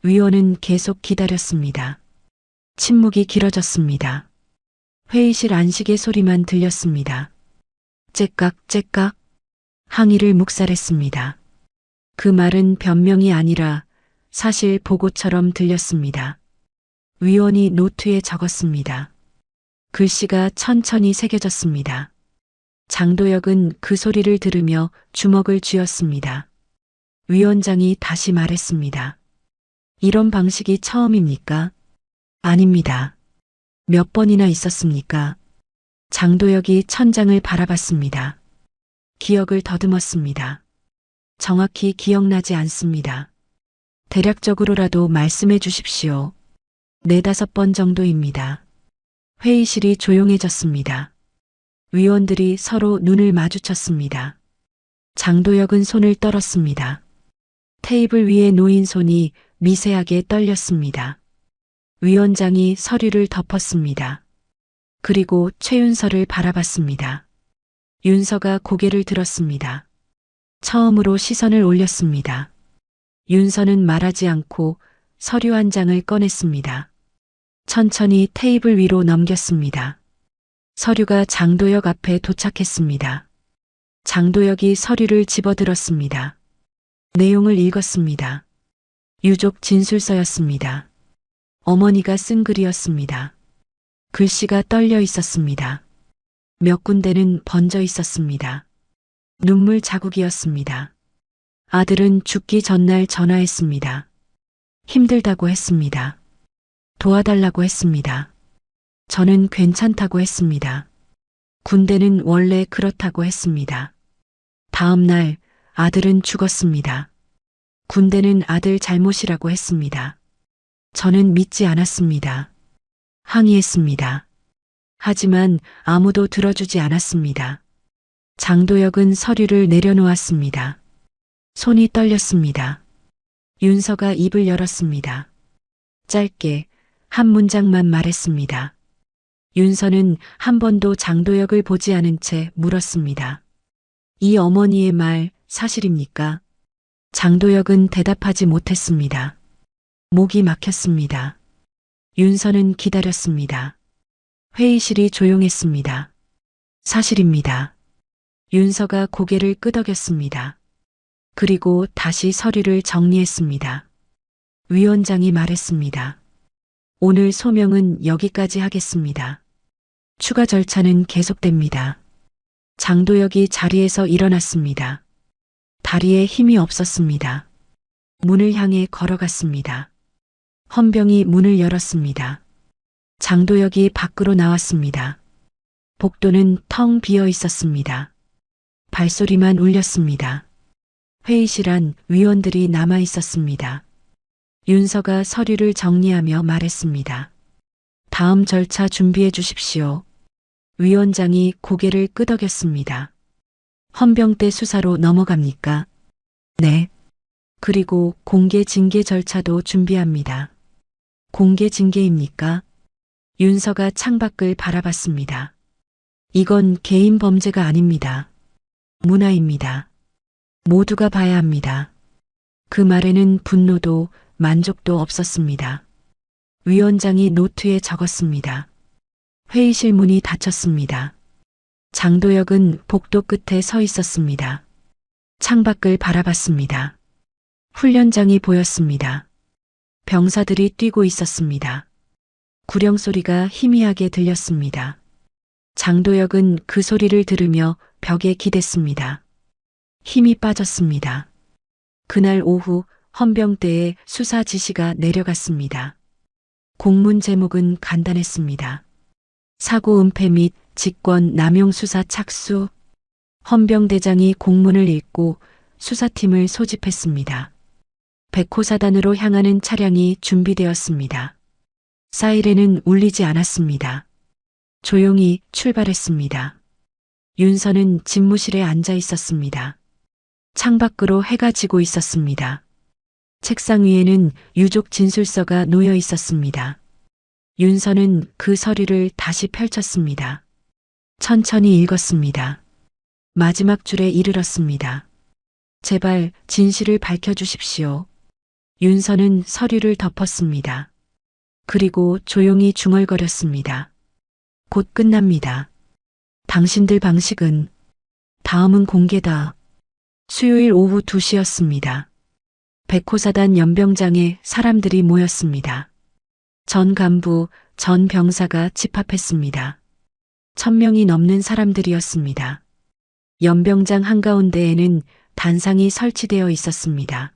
위원은 계속 기다렸습니다. 침묵이 길어졌습니다. 회의실 안식의 소리만 들렸습니다. 째깍째깍 항의를 묵살했습니다. 그 말은 변명이 아니라 사실 보고처럼 들렸습니다. 위원이 노트에 적었습니다. 글씨가 천천히 새겨졌습니다. 장도혁은 그 소리를 들으며 주먹을 쥐었습니다. 위원장이 다시 말했습니다. 이런 방식이 처음입니까? 아닙니다. 몇 번이나 있었습니까? 장도혁이 천장을 바라봤습니다. 기억을 더듬었습니다. 정확히 기억나지 않습니다. 대략적으로라도 말씀해 주십시오. 4~5번 정도입니다. 회의실이 조용해졌습니다. 위원들이 서로 눈을 마주쳤습니다. 장도혁은 손을 떨었습니다. 테이블 위에 놓인 손이 미세하게 떨렸습니다. 위원장이 서류를 덮었습니다. 그리고 최윤서를 바라봤습니다. 윤서가 고개를 들었습니다. 처음으로 시선을 올렸습니다. 윤서는 말하지 않고 서류 한 장을 꺼냈습니다. 천천히 테이블 위로 넘겼습니다. 서류가 장도혁 앞에 도착했습니다. 장도혁이 서류를 집어들었습니다. 내용을 읽었습니다. 유족 진술서였습니다. 어머니가 쓴 글이었습니다. 글씨가 떨려 있었습니다. 몇 군데는 번져 있었습니다. 눈물 자국이었습니다. 아들은 죽기 전날 전화했습니다. 힘들다고 했습니다. 도와달라고 했습니다. 저는 괜찮다고 했습니다. 군대는 원래 그렇다고 했습니다. 다음 날 아들은 죽었습니다. 군대는 아들 잘못이라고 했습니다. 저는 믿지 않았습니다. 항의했습니다. 하지만 아무도 들어주지 않았습니다. 장도혁은 서류를 내려놓았습니다. 손이 떨렸습니다. 윤서가 입을 열었습니다. 짧게 한 문장만 말했습니다. 윤서는 한 번도 장도혁을 보지 않은 채 물었습니다. 이 어머니의 말 사실입니까? 장도혁은 대답하지 못했습니다. 목이 막혔습니다. 윤서는 기다렸습니다. 회의실이 조용했습니다. 사실입니다. 윤서가 고개를 끄덕였습니다. 그리고 다시 서류를 정리했습니다. 위원장이 말했습니다. 오늘 소명은 여기까지 하겠습니다. 추가 절차는 계속됩니다. 장도혁이 자리에서 일어났습니다. 다리에 힘이 없었습니다. 문을 향해 걸어갔습니다. 헌병이 문을 열었습니다. 장도혁이 밖으로 나왔습니다. 복도는 텅 비어 있었습니다. 발소리만 울렸습니다. 회의실 안 위원들이 남아 있었습니다. 윤서가 서류를 정리하며 말했습니다. 다음 절차 준비해 주십시오. 위원장이 고개를 끄덕였습니다. 헌병대 수사로 넘어갑니까? 네. 그리고 공개 징계 절차도 준비합니다. 공개 징계입니까? 윤서가 창밖을 바라봤습니다. 이건 개인 범죄가 아닙니다. 문화입니다. 모두가 봐야 합니다. 그 말에는 분노도 만족도 없었습니다. 위원장이 노트에 적었습니다. 회의실 문이 닫혔습니다. 장도혁은 복도 끝에 서 있었습니다. 창밖을 바라봤습니다. 훈련장이 보였습니다. 병사들이 뛰고 있었습니다. 구령 소리가 희미하게 들렸습니다. 장도혁은 그 소리를 들으며 벽에 기댔습니다. 힘이 빠졌습니다. 그날 오후 헌병대에 수사 지시가 내려갔습니다. 공문 제목은 간단했습니다. 사고 은폐 및 직권 남용 수사 착수. 헌병대장이 공문을 읽고 수사팀을 소집했습니다. 백호사단으로 향하는 차량이 준비되었습니다. 사이렌은 울리지 않았습니다. 조용히 출발했습니다. 윤서는 집무실에 앉아 있었습니다. 창밖으로 해가 지고 있었습니다. 책상 위에는 유족 진술서가 놓여 있었습니다. 윤서는 그 서류를 다시 펼쳤습니다. 천천히 읽었습니다. 마지막 줄에 이르렀습니다. 제발 진실을 밝혀주십시오. 윤서는 서류를 덮었습니다. 그리고 조용히 중얼거렸습니다. 곧 끝납니다. 당신들 방식은 다음은 공개다. 수요일 오후 2시였습니다. 백호사단 연병장에 사람들이 모였습니다. 전 간부, 전 병사가 집합했습니다. 1000명이 넘는 사람들이었습니다. 연병장 한가운데에는 단상이 설치되어 있었습니다.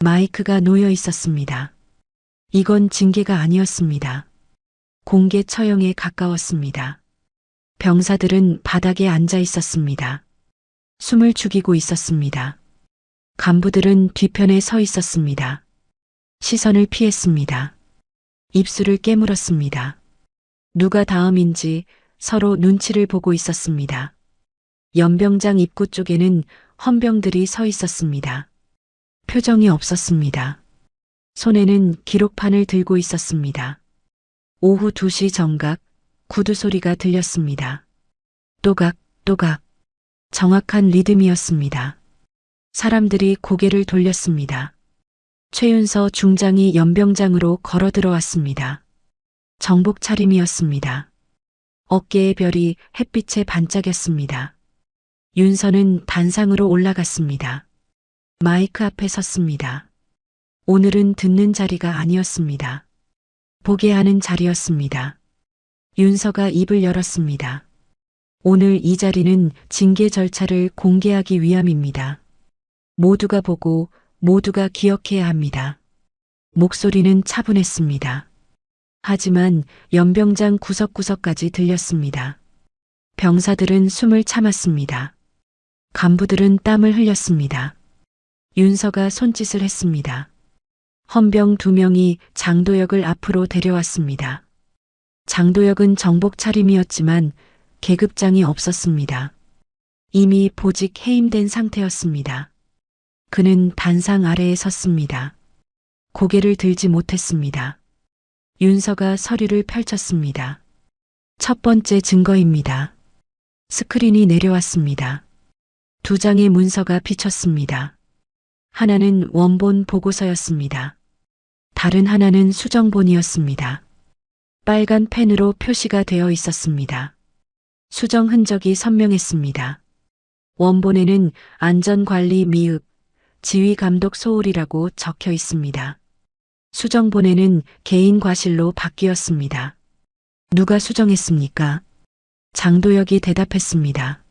마이크가 놓여 있었습니다. 이건 징계가 아니었습니다. 공개 처형에 가까웠습니다. 병사들은 바닥에 앉아 있었습니다. 숨을 죽이고 있었습니다. 간부들은 뒤편에 서 있었습니다. 시선을 피했습니다. 입술을 깨물었습니다. 누가 다음인지 서로 눈치를 보고 있었습니다. 연병장 입구 쪽에는 헌병들이 서 있었습니다. 표정이 없었습니다. 손에는 기록판을 들고 있었습니다. 오후 2시 정각 구두 소리가 들렸습니다. 또각, 또각. 정확한 리듬이었습니다. 사람들이 고개를 돌렸습니다. 최윤서 중장이 연병장으로 걸어 들어왔습니다. 정복 차림이었습니다. 어깨의 별이 햇빛에 반짝였습니다. 윤서는 단상으로 올라갔습니다. 마이크 앞에 섰습니다. 오늘은 듣는 자리가 아니었습니다. 보게 하는 자리였습니다. 윤서가 입을 열었습니다. 오늘 이 자리는 징계 절차를 공개하기 위함입니다. 모두가 보고 모두가 기억해야 합니다. 목소리는 차분했습니다. 하지만 연병장 구석구석까지 들렸습니다. 병사들은 숨을 참았습니다. 간부들은 땀을 흘렸습니다. 윤서가 손짓을 했습니다. 헌병 2명이 장도역을 앞으로 데려왔습니다. 장도역은 정복 차림이었지만 계급장이 없었습니다. 이미 보직 해임된 상태였습니다. 그는 단상 아래에 섰습니다. 고개를 들지 못했습니다. 윤서가 서류를 펼쳤습니다. 첫 번째 증거입니다. 스크린이 내려왔습니다. 2장의 문서가 비쳤습니다. 하나는 원본 보고서였습니다. 다른 하나는 수정본이었습니다. 빨간 펜으로 표시가 되어 있었습니다. 수정 흔적이 선명했습니다. 원본에는 안전관리 미흡, 지휘감독 소홀이라고 적혀 있습니다. 수정본에는 개인 과실로 바뀌었습니다. 누가 수정했습니까? 장도역이 대답했습니다.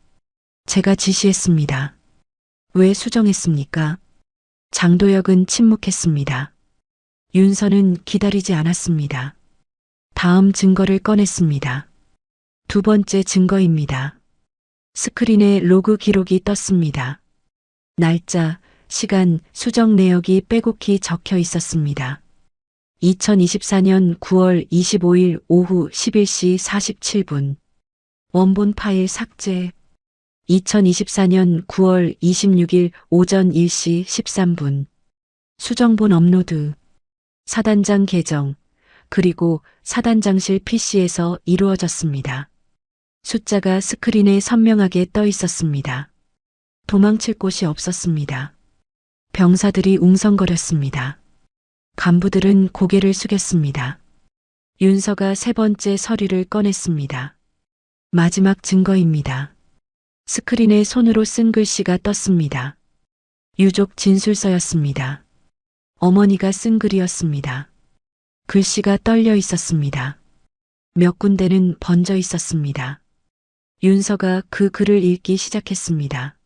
제가 지시했습니다. 왜 수정했습니까? 장도역은 침묵했습니다. 윤서는 기다리지 않았습니다. 다음 증거를 꺼냈습니다. 2번째 증거입니다. 스크린에 로그 기록이 떴습니다. 날짜, 시간, 수정 내역이 빼곡히 적혀 있었습니다. 2024년 9월 25일 오후 11시 47분. 원본 파일 삭제. 2024년 9월 26일 오전 1시 13분. 수정본 업로드. 사단장 계정. 그리고 사단장실 PC에서 이루어졌습니다. 숫자가 스크린에 선명하게 떠 있었습니다. 도망칠 곳이 없었습니다. 병사들이 웅성거렸습니다. 간부들은 고개를 숙였습니다. 윤서가 3번째 서류를 꺼냈습니다. 마지막 증거입니다. 스크린에 손으로 쓴 글씨가 떴습니다. 유족 진술서였습니다. 어머니가 쓴 글이었습니다. 글씨가 떨려 있었습니다. 몇 군데는 번져 있었습니다. 윤서가 그 글을 읽기 시작했습니다.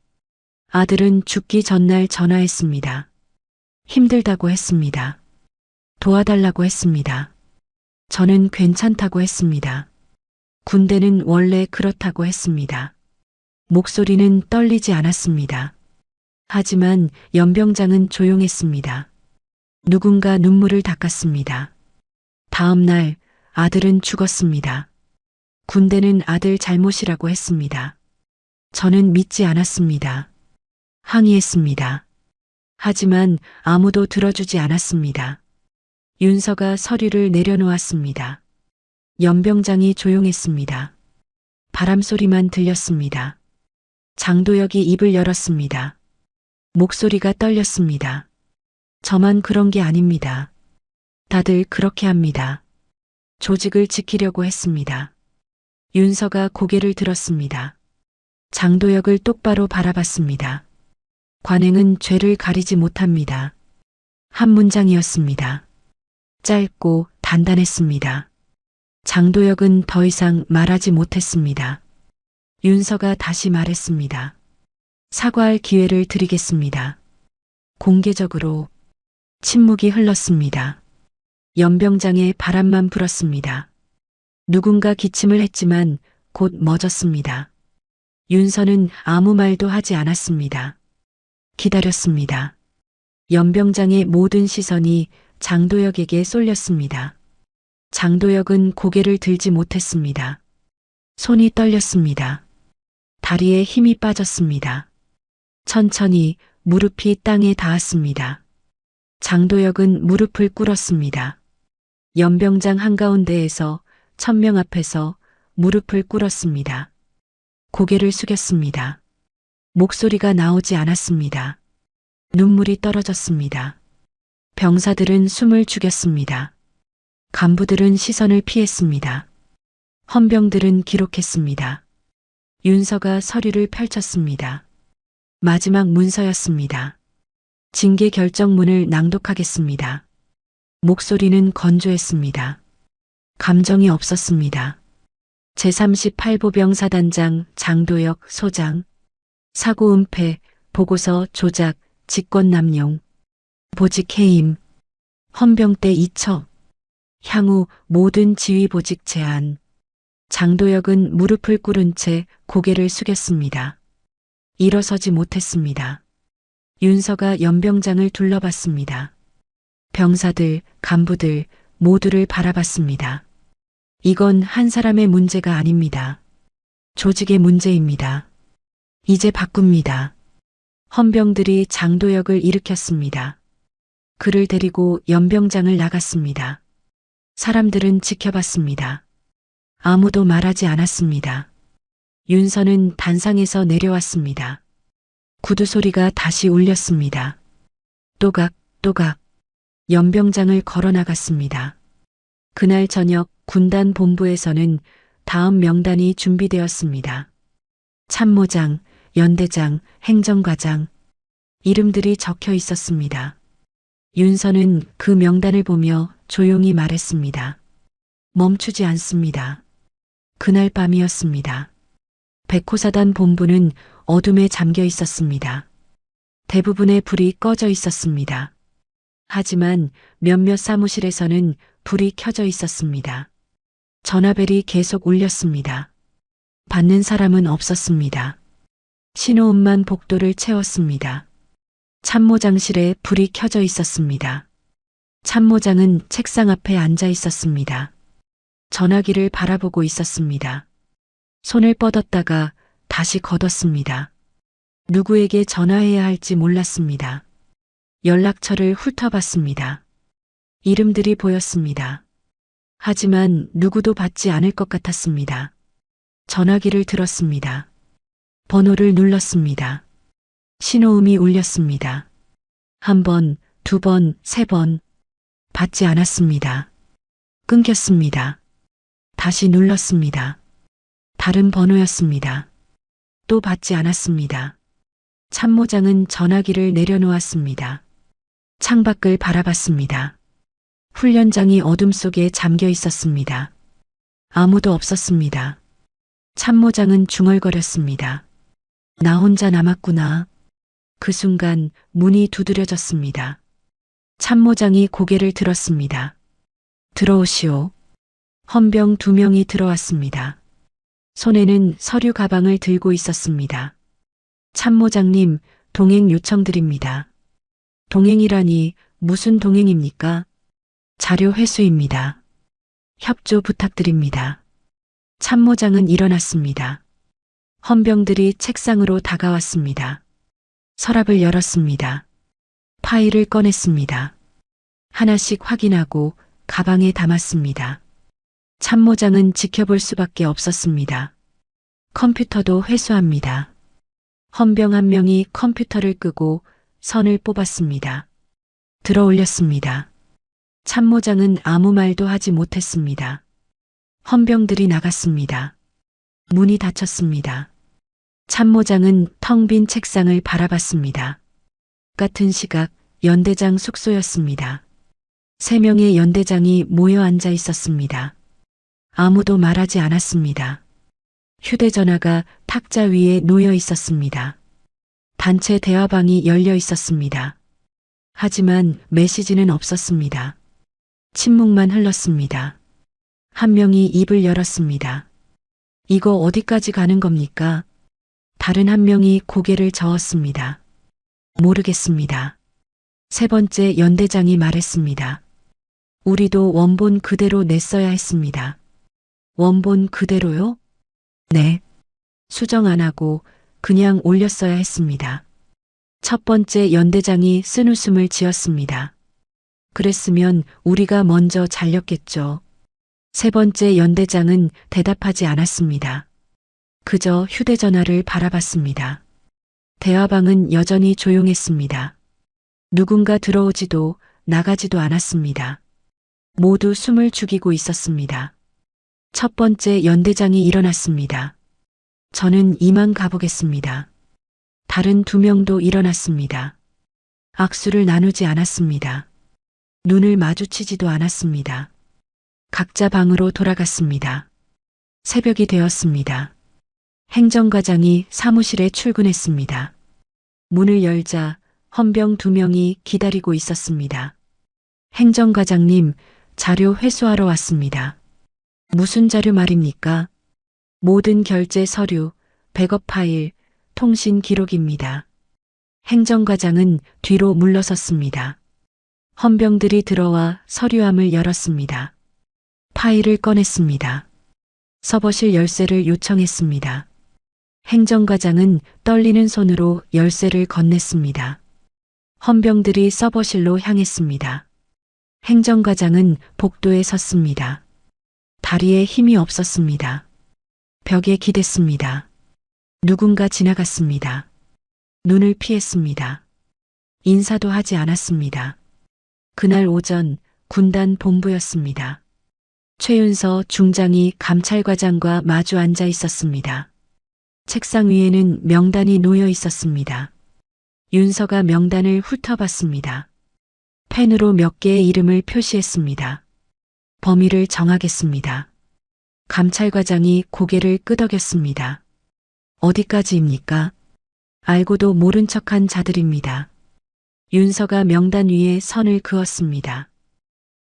아들은 죽기 전날 전화했습니다. 힘들다고 했습니다. 도와달라고 했습니다. 저는 괜찮다고 했습니다. 군대는 원래 그렇다고 했습니다. 목소리는 떨리지 않았습니다. 하지만 연병장은 조용했습니다. 누군가 눈물을 닦았습니다. 다음 날 아들은 죽었습니다. 군대는 아들 잘못이라고 했습니다. 저는 믿지 않았습니다. 항의했습니다. 하지만 아무도 들어주지 않았습니다. 윤서가 서류를 내려놓았습니다. 연병장이 조용했습니다. 바람 소리만 들렸습니다. 장도역이 입을 열었습니다. 목소리가 떨렸습니다. 저만 그런 게 아닙니다. 다들 그렇게 합니다. 조직을 지키려고 했습니다. 윤서가 고개를 들었습니다. 장도역을 똑바로 바라봤습니다. 관행은 죄를 가리지 못합니다. 한 문장이었습니다. 짧고 단단했습니다. 장도혁은 더 이상 말하지 못했습니다. 윤서가 다시 말했습니다. 사과할 기회를 드리겠습니다. 공개적으로. 침묵이 흘렀습니다. 연병장에 바람만 불었습니다. 누군가 기침을 했지만 곧 멎었습니다. 윤서는 아무 말도 하지 않았습니다. 기다렸습니다. 연병장의 모든 시선이 장도혁에게 쏠렸습니다. 장도혁은 고개를 들지 못했습니다. 손이 떨렸습니다. 다리에 힘이 빠졌습니다. 천천히 무릎이 땅에 닿았습니다. 장도혁은 무릎을 꿇었습니다. 연병장 한가운데에서 1000명 앞에서 무릎을 꿇었습니다. 고개를 숙였습니다. 목소리가 나오지 않았습니다. 눈물이 떨어졌습니다. 병사들은 숨을 죽였습니다. 간부들은 시선을 피했습니다. 헌병들은 기록했습니다. 윤서가 서류를 펼쳤습니다. 마지막 문서였습니다. 징계 결정문을 낭독하겠습니다. 목소리는 건조했습니다. 감정이 없었습니다. 제38보병사단장 장도혁 소장. 사고 은폐, 보고서 조작, 직권남용, 보직 해임, 헌병 때 이첩, 향후 모든 지휘보직 제한. 장도혁은 무릎을 꿇은 채 고개를 숙였습니다. 일어서지 못했습니다. 윤서가 연병장을 둘러봤습니다. 병사들, 간부들 모두를 바라봤습니다. 이건 한 사람의 문제가 아닙니다. 조직의 문제입니다. 이제 바꿉니다. 헌병들이 장도혁을 일으켰습니다. 그를 데리고 연병장을 나갔습니다. 사람들은 지켜봤습니다. 아무도 말하지 않았습니다. 윤서는 단상에서 내려왔습니다. 구두 소리가 다시 울렸습니다. 또각, 또각. 연병장을 걸어 나갔습니다. 그날 저녁 군단 본부에서는 다음 명단이 준비되었습니다. 참모장, 연대장, 행정과장. 이름들이 적혀 있었습니다. 윤서는 그 명단을 보며 조용히 말했습니다. 멈추지 않습니다. 그날 밤이었습니다. 백호사단 본부는 어둠에 잠겨 있었습니다. 대부분의 불이 꺼져 있었습니다. 하지만 몇몇 사무실에서는 불이 켜져 있었습니다. 전화벨이 계속 울렸습니다. 받는 사람은 없었습니다. 신호음만 복도를 채웠습니다. 참모장실에 불이 켜져 있었습니다. 참모장은 책상 앞에 앉아 있었습니다. 전화기를 바라보고 있었습니다. 손을 뻗었다가 다시 걷었습니다. 누구에게 전화해야 할지 몰랐습니다. 연락처를 훑어봤습니다. 이름들이 보였습니다. 하지만 누구도 받지 않을 것 같았습니다. 전화기를 들었습니다. 번호를 눌렀습니다. 신호음이 울렸습니다. 한 번, 두 번, 세 번. 받지 않았습니다. 끊겼습니다. 다시 눌렀습니다. 다른 번호였습니다. 또 받지 않았습니다. 참모장은 전화기를 내려놓았습니다. 창밖을 바라봤습니다. 훈련장이 어둠 속에 잠겨 있었습니다. 아무도 없었습니다. 참모장은 중얼거렸습니다. 나 혼자 남았구나. 그 순간 문이 두드려졌습니다. 참모장이 고개를 들었습니다. 들어오시오. 헌병 2명이 들어왔습니다. 손에는 서류 가방을 들고 있었습니다. 참모장님, 동행 요청드립니다. 동행이라니 무슨 동행입니까? 자료 회수입니다. 협조 부탁드립니다. 참모장은 일어났습니다. 헌병들이 책상으로 다가왔습니다. 서랍을 열었습니다. 파일을 꺼냈습니다. 하나씩 확인하고 가방에 담았습니다. 참모장은 지켜볼 수밖에 없었습니다. 컴퓨터도 회수합니다. 헌병 한 명이 컴퓨터를 끄고 선을 뽑았습니다. 들어 올렸습니다. 참모장은 아무 말도 하지 못했습니다. 헌병들이 나갔습니다. 문이 닫혔습니다. 참모장은 텅 빈 책상을 바라봤습니다. 같은 시각 연대장 숙소였습니다. 3명의 연대장이 모여 앉아 있었습니다. 아무도 말하지 않았습니다. 휴대전화가 탁자 위에 놓여 있었습니다. 단체 대화방이 열려 있었습니다. 하지만 메시지는 없었습니다. 침묵만 흘렀습니다. 한 명이 입을 열었습니다. 이거 어디까지 가는 겁니까? 다른 한 명이 고개를 저었습니다. 모르겠습니다. 3번째 연대장이 말했습니다. 우리도 원본 그대로 냈어야 했습니다. 원본 그대로요? 네. 수정 안 하고 그냥 올렸어야 했습니다. 첫 번째 연대장이 쓴웃음을 지었습니다. 그랬으면 우리가 먼저 잘렸겠죠. 3번째 연대장은 대답하지 않았습니다. 그저 휴대전화를 바라봤습니다. 대화방은 여전히 조용했습니다. 누군가 들어오지도 나가지도 않았습니다. 모두 숨을 죽이고 있었습니다. 첫 번째 연대장이 일어났습니다. 저는 이만 가보겠습니다. 다른 2명도 일어났습니다. 악수를 나누지 않았습니다. 눈을 마주치지도 않았습니다. 각자 방으로 돌아갔습니다. 새벽이 되었습니다. 행정과장이 사무실에 출근했습니다. 문을 열자 헌병 2명이 기다리고 있었습니다. 행정과장님, 자료 회수하러 왔습니다. 무슨 자료 말입니까? 모든 결제 서류, 백업 파일, 통신 기록입니다. 행정과장은 뒤로 물러섰습니다. 헌병들이 들어와 서류함을 열었습니다. 파일을 꺼냈습니다. 서버실 열쇠를 요청했습니다. 행정과장은 떨리는 손으로 열쇠를 건넸습니다. 헌병들이 서버실로 향했습니다. 행정과장은 복도에 섰습니다. 다리에 힘이 없었습니다. 벽에 기댔습니다. 누군가 지나갔습니다. 눈을 피했습니다. 인사도 하지 않았습니다. 그날 오전 군단 본부였습니다. 최윤서 중장이 감찰과장과 마주 앉아 있었습니다. 책상 위에는 명단이 놓여 있었습니다. 윤서가 명단을 훑어봤습니다. 펜으로 몇 개의 이름을 표시했습니다. 범위를 정하겠습니다. 감찰과장이 고개를 끄덕였습니다. 어디까지입니까? 알고도 모른 척한 자들입니다. 윤서가 명단 위에 선을 그었습니다.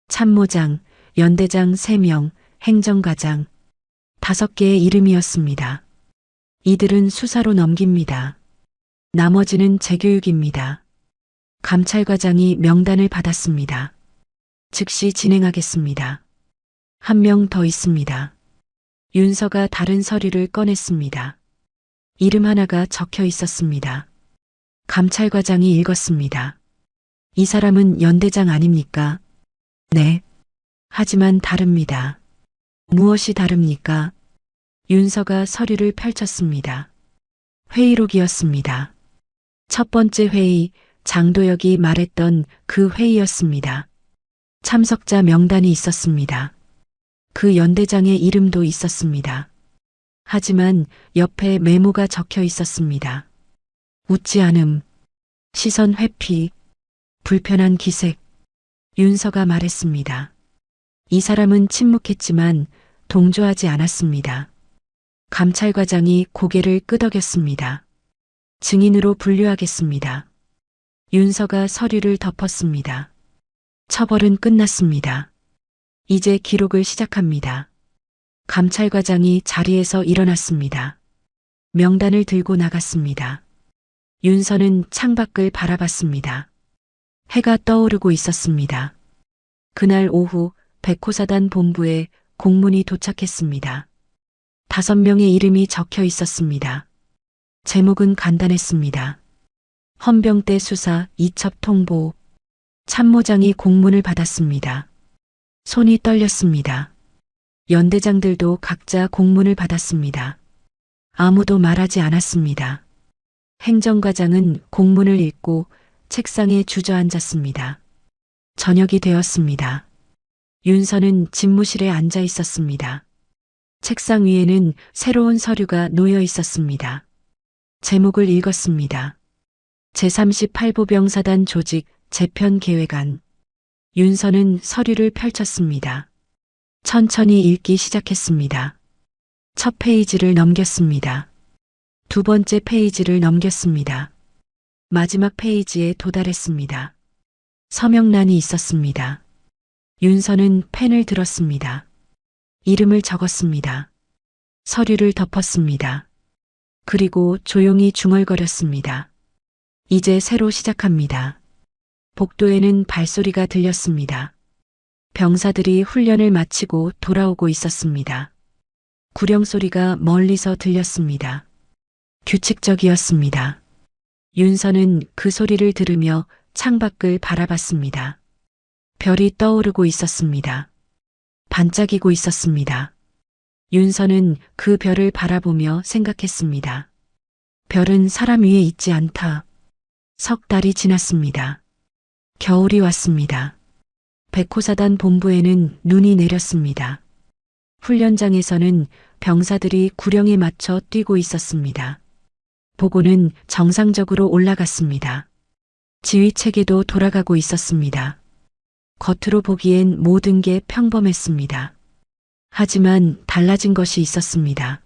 참모장, 연대장 3명, 행정과장 5개의 이름이었습니다. 이들은 수사로 넘깁니다. 나머지는 재교육입니다. 감찰과장이 명단을 받았습니다. 즉시 진행하겠습니다. 한 명 더 있습니다. 윤서가 다른 서류를 꺼냈습니다. 이름 하나가 적혀 있었습니다. 감찰과장이 읽었습니다. 이 사람은 연대장 아닙니까? 네. 하지만 다릅니다. 무엇이 다릅니까? 윤서가 서류를 펼쳤습니다. 회의록이었습니다. 첫 번째 회의, 장도혁이 말했던 그 회의였습니다. 참석자 명단이 있었습니다. 그 연대장의 이름도 있었습니다. 하지만 옆에 메모가 적혀 있었습니다. 웃지 않음, 시선 회피, 불편한 기색. 윤서가 말했습니다. 이 사람은 침묵했지만 동조하지 않았습니다. 감찰과장이 고개를 끄덕였습니다. 증인으로 분류하겠습니다. 윤서가 서류를 덮었습니다. 처벌은 끝났습니다. 이제 기록을 시작합니다. 감찰과장이 자리에서 일어났습니다. 명단을 들고 나갔습니다. 윤서는 창밖을 바라봤습니다. 해가 떠오르고 있었습니다. 그날 오후 백호사단 본부에 공문이 도착했습니다. 5명의 이름이 적혀 있었습니다. 제목은 간단했습니다. 헌병대 수사 이첩 통보. 참모장이 공문을 받았습니다. 손이 떨렸습니다. 연대장들도 각자 공문을 받았습니다. 아무도 말하지 않았습니다. 행정과장은 공문을 읽고 책상에 주저앉았습니다. 저녁이 되었습니다. 윤서는 집무실에 앉아 있었습니다. 책상 위에는 새로운 서류가 놓여 있었습니다. 제목을 읽었습니다. 제38보병사단 조직 재편 계획안. 윤서는 서류를 펼쳤습니다. 천천히 읽기 시작했습니다. 첫 페이지를 넘겼습니다. 두 번째 페이지를 넘겼습니다. 마지막 페이지에 도달했습니다. 서명란이 있었습니다. 윤서는 펜을 들었습니다. 이름을 적었습니다. 서류를 덮었습니다. 그리고 조용히 중얼거렸습니다. 이제 새로 시작합니다. 복도에는 발소리가 들렸습니다. 병사들이 훈련을 마치고 돌아오고 있었습니다. 구령 소리가 멀리서 들렸습니다. 규칙적이었습니다. 윤서는 그 소리를 들으며 창밖을 바라봤습니다. 별이 떠오르고 있었습니다. 반짝이고 있었습니다. 윤서는 그 별을 바라보며 생각했습니다. 별은 사람 위에 있지 않다. 석 달이 지났습니다. 겨울이 왔습니다. 백호사단 본부에는 눈이 내렸습니다. 훈련장에서는 병사들이 구령에 맞춰 뛰고 있었습니다. 보고는 정상적으로 올라갔습니다. 지휘체계도 돌아가고 있었습니다. 겉으로 보기엔 모든 게 평범했습니다. 하지만 달라진 것이 있었습니다.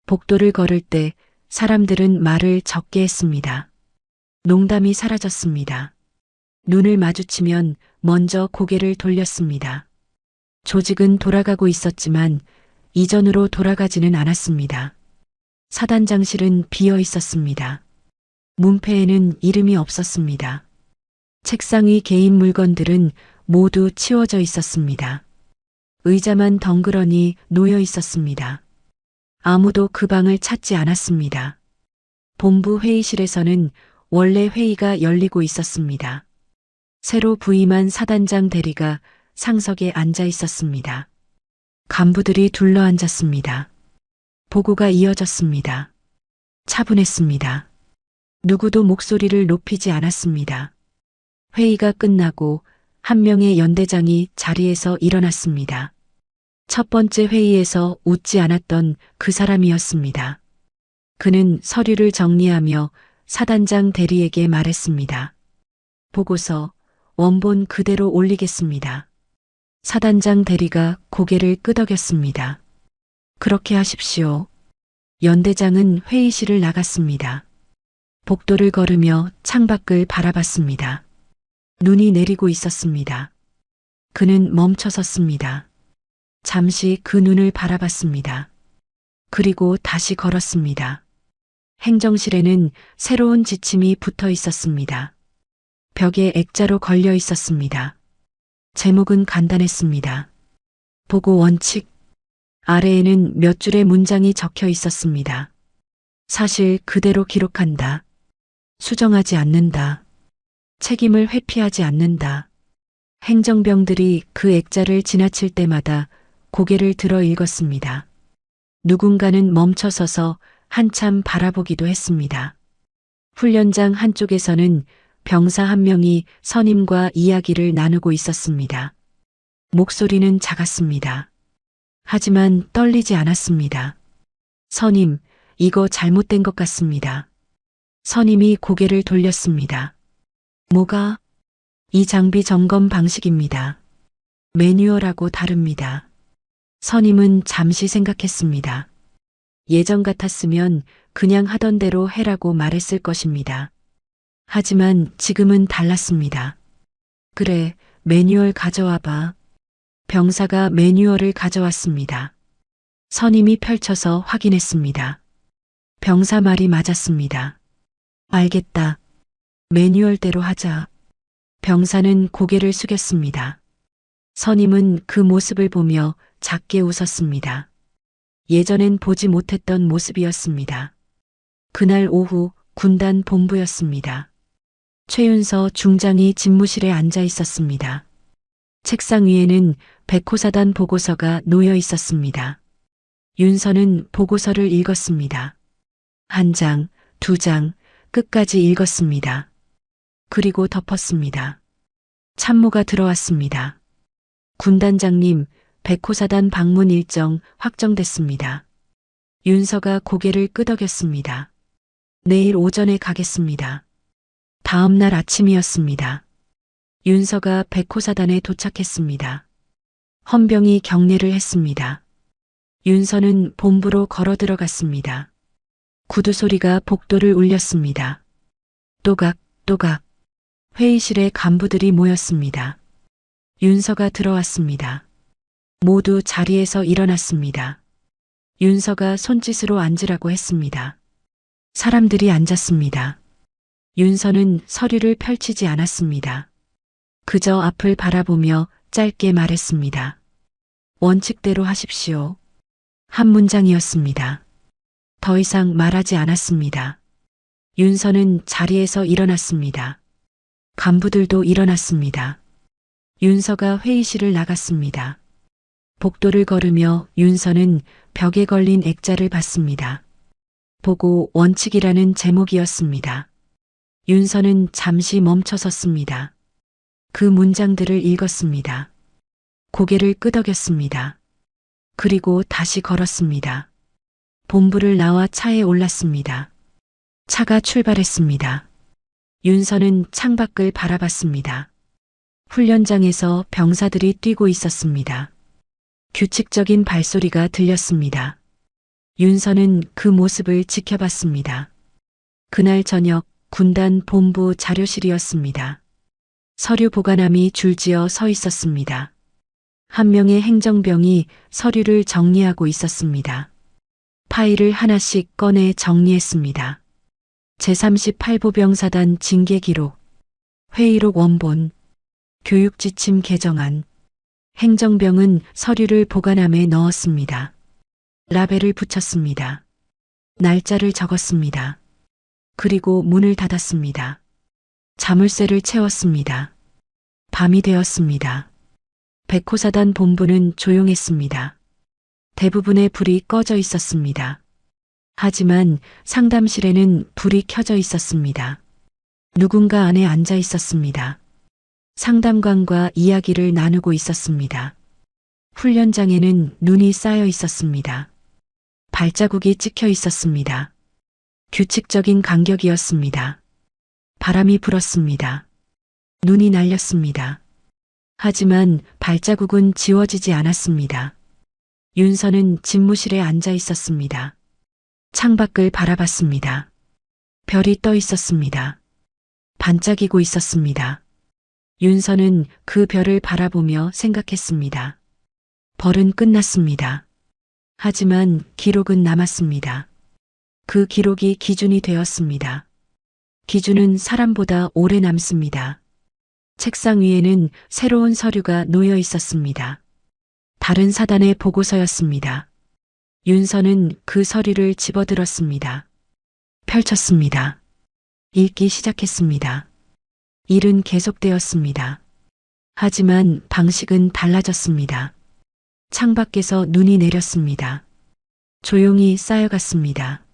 복도를 걸을 때 사람들은 말을 적게 했습니다. 농담이 사라졌습니다. 눈을 마주치면 먼저 고개를 돌렸습니다. 조직은 돌아가고 있었지만 이전으로 돌아가지는 않았습니다. 사단장실은 비어 있었습니다. 문패에는 이름이 없었습니다. 책상 위 개인 물건들은 모두 치워져 있었습니다. 의자만 덩그러니 놓여 있었습니다. 아무도 그 방을 찾지 않았습니다. 본부 회의실에서는 원래 회의가 열리고 있었습니다. 새로 부임한 사단장 대리가 상석에 앉아 있었습니다. 간부들이 둘러앉았습니다. 보고가 이어졌습니다. 차분했습니다. 누구도 목소리를 높이지 않았습니다. 회의가 끝나고 한 명의 연대장이 자리에서 일어났습니다. 첫 번째 회의에서 웃지 않았던 그 사람이었습니다. 그는 서류를 정리하며 사단장 대리에게 말했습니다. 보고서 원본 그대로 올리겠습니다. 사단장 대리가 고개를 끄덕였습니다. 그렇게 하십시오. 연대장은 회의실을 나갔습니다. 복도를 걸으며 창밖을 바라봤습니다. 눈이 내리고 있었습니다. 그는 멈춰 섰습니다. 잠시 그 눈을 바라봤습니다. 그리고 다시 걸었습니다. 행정실에는 새로운 지침이 붙어 있었습니다. 벽에 액자로 걸려 있었습니다. 제목은 간단했습니다. 보고 원칙. 아래에는 몇 줄의 문장이 적혀 있었습니다. 사실 그대로 기록한다. 수정하지 않는다. 책임을 회피하지 않는다. 행정병들이 그 액자를 지나칠 때마다 고개를 들어 읽었습니다. 누군가는 멈춰서서 한참 바라보기도 했습니다. 훈련장 한쪽에서는 병사 한 명이 선임과 이야기를 나누고 있었습니다. 목소리는 작았습니다. 하지만 떨리지 않았습니다. 선임, 이거 잘못된 것 같습니다. 선임이 고개를 돌렸습니다. 뭐가? 이 장비 점검 방식입니다. 매뉴얼하고 다릅니다. 선임은 잠시 생각했습니다. 예전 같았으면 그냥 하던 대로 해라고 말했을 것입니다. 하지만 지금은 달랐습니다. 그래, 매뉴얼 가져와 봐. 병사가 매뉴얼을 가져왔습니다. 선임이 펼쳐서 확인했습니다. 병사 말이 맞았습니다. 알겠다. 매뉴얼대로 하자. 병사는 고개를 숙였습니다. 선임은 그 모습을 보며 작게 웃었습니다. 예전엔 보지 못했던 모습이었습니다. 그날 오후 군단 본부였습니다. 최윤서 중장이 집무실에 앉아 있었습니다. 책상 위에는 백호사단 보고서가 놓여 있었습니다. 윤서는 보고서를 읽었습니다. 한 장, 두 장, 끝까지 읽었습니다. 그리고 덮었습니다. 참모가 들어왔습니다. 군단장님, 백호사단 방문 일정 확정됐습니다. 윤서가 고개를 끄덕였습니다. 내일 오전에 가겠습니다. 다음 날 아침이었습니다. 윤서가 백호사단에 도착했습니다. 헌병이 경례를 했습니다. 윤서는 본부로 걸어 들어갔습니다. 구두 소리가 복도를 울렸습니다. 또각, 또각. 회의실에 간부들이 모였습니다. 윤서가 들어왔습니다. 모두 자리에서 일어났습니다. 윤서가 손짓으로 앉으라고 했습니다. 사람들이 앉았습니다. 윤서는 서류를 펼치지 않았습니다. 그저 앞을 바라보며 짧게 말했습니다. 원칙대로 하십시오. 한 문장이었습니다. 더 이상 말하지 않았습니다. 윤서는 자리에서 일어났습니다. 간부들도 일어났습니다. 윤서가 회의실을 나갔습니다. 복도를 걸으며 윤서는 벽에 걸린 액자를 봤습니다. 보고 원칙이라는 제목이었습니다. 윤서는 잠시 멈춰 섰습니다. 그 문장들을 읽었습니다. 고개를 끄덕였습니다. 그리고 다시 걸었습니다. 본부를 나와 차에 올랐습니다. 차가 출발했습니다. 윤서는 창밖을 바라봤습니다. 훈련장에서 병사들이 뛰고 있었습니다. 규칙적인 발소리가 들렸습니다. 윤서는 그 모습을 지켜봤습니다. 그날 저녁 군단 본부 자료실이었습니다. 서류 보관함이 줄지어 서 있었습니다. 한 명의 행정병이 서류를 정리하고 있었습니다. 파일을 하나씩 꺼내 정리했습니다. 제38보병사단 징계기록, 회의록 원본, 교육지침 개정안. 행정병은 서류를 보관함에 넣었습니다. 라벨을 붙였습니다. 날짜를 적었습니다. 그리고 문을 닫았습니다. 자물쇠를 채웠습니다. 밤이 되었습니다. 백호사단 본부는 조용했습니다. 대부분의 불이 꺼져 있었습니다. 하지만 상담실에는 불이 켜져 있었습니다. 누군가 안에 앉아 있었습니다. 상담관과 이야기를 나누고 있었습니다. 훈련장에는 눈이 쌓여 있었습니다. 발자국이 찍혀 있었습니다. 규칙적인 간격이었습니다. 바람이 불었습니다. 눈이 날렸습니다. 하지만 발자국은 지워지지 않았습니다. 윤서는 집무실에 앉아 있었습니다. 창밖을 바라봤습니다. 별이 떠 있었습니다. 반짝이고 있었습니다. 윤서는 그 별을 바라보며 생각했습니다. 벌은 끝났습니다. 하지만 기록은 남았습니다. 그 기록이 기준이 되었습니다. 기준은 사람보다 오래 남습니다. 책상 위에는 새로운 서류가 놓여 있었습니다. 다른 사단의 보고서였습니다. 윤서는 그 서류를 집어들었습니다. 펼쳤습니다. 읽기 시작했습니다. 일은 계속되었습니다. 하지만 방식은 달라졌습니다. 창밖에서 눈이 내렸습니다. 조용히 쌓여갔습니다.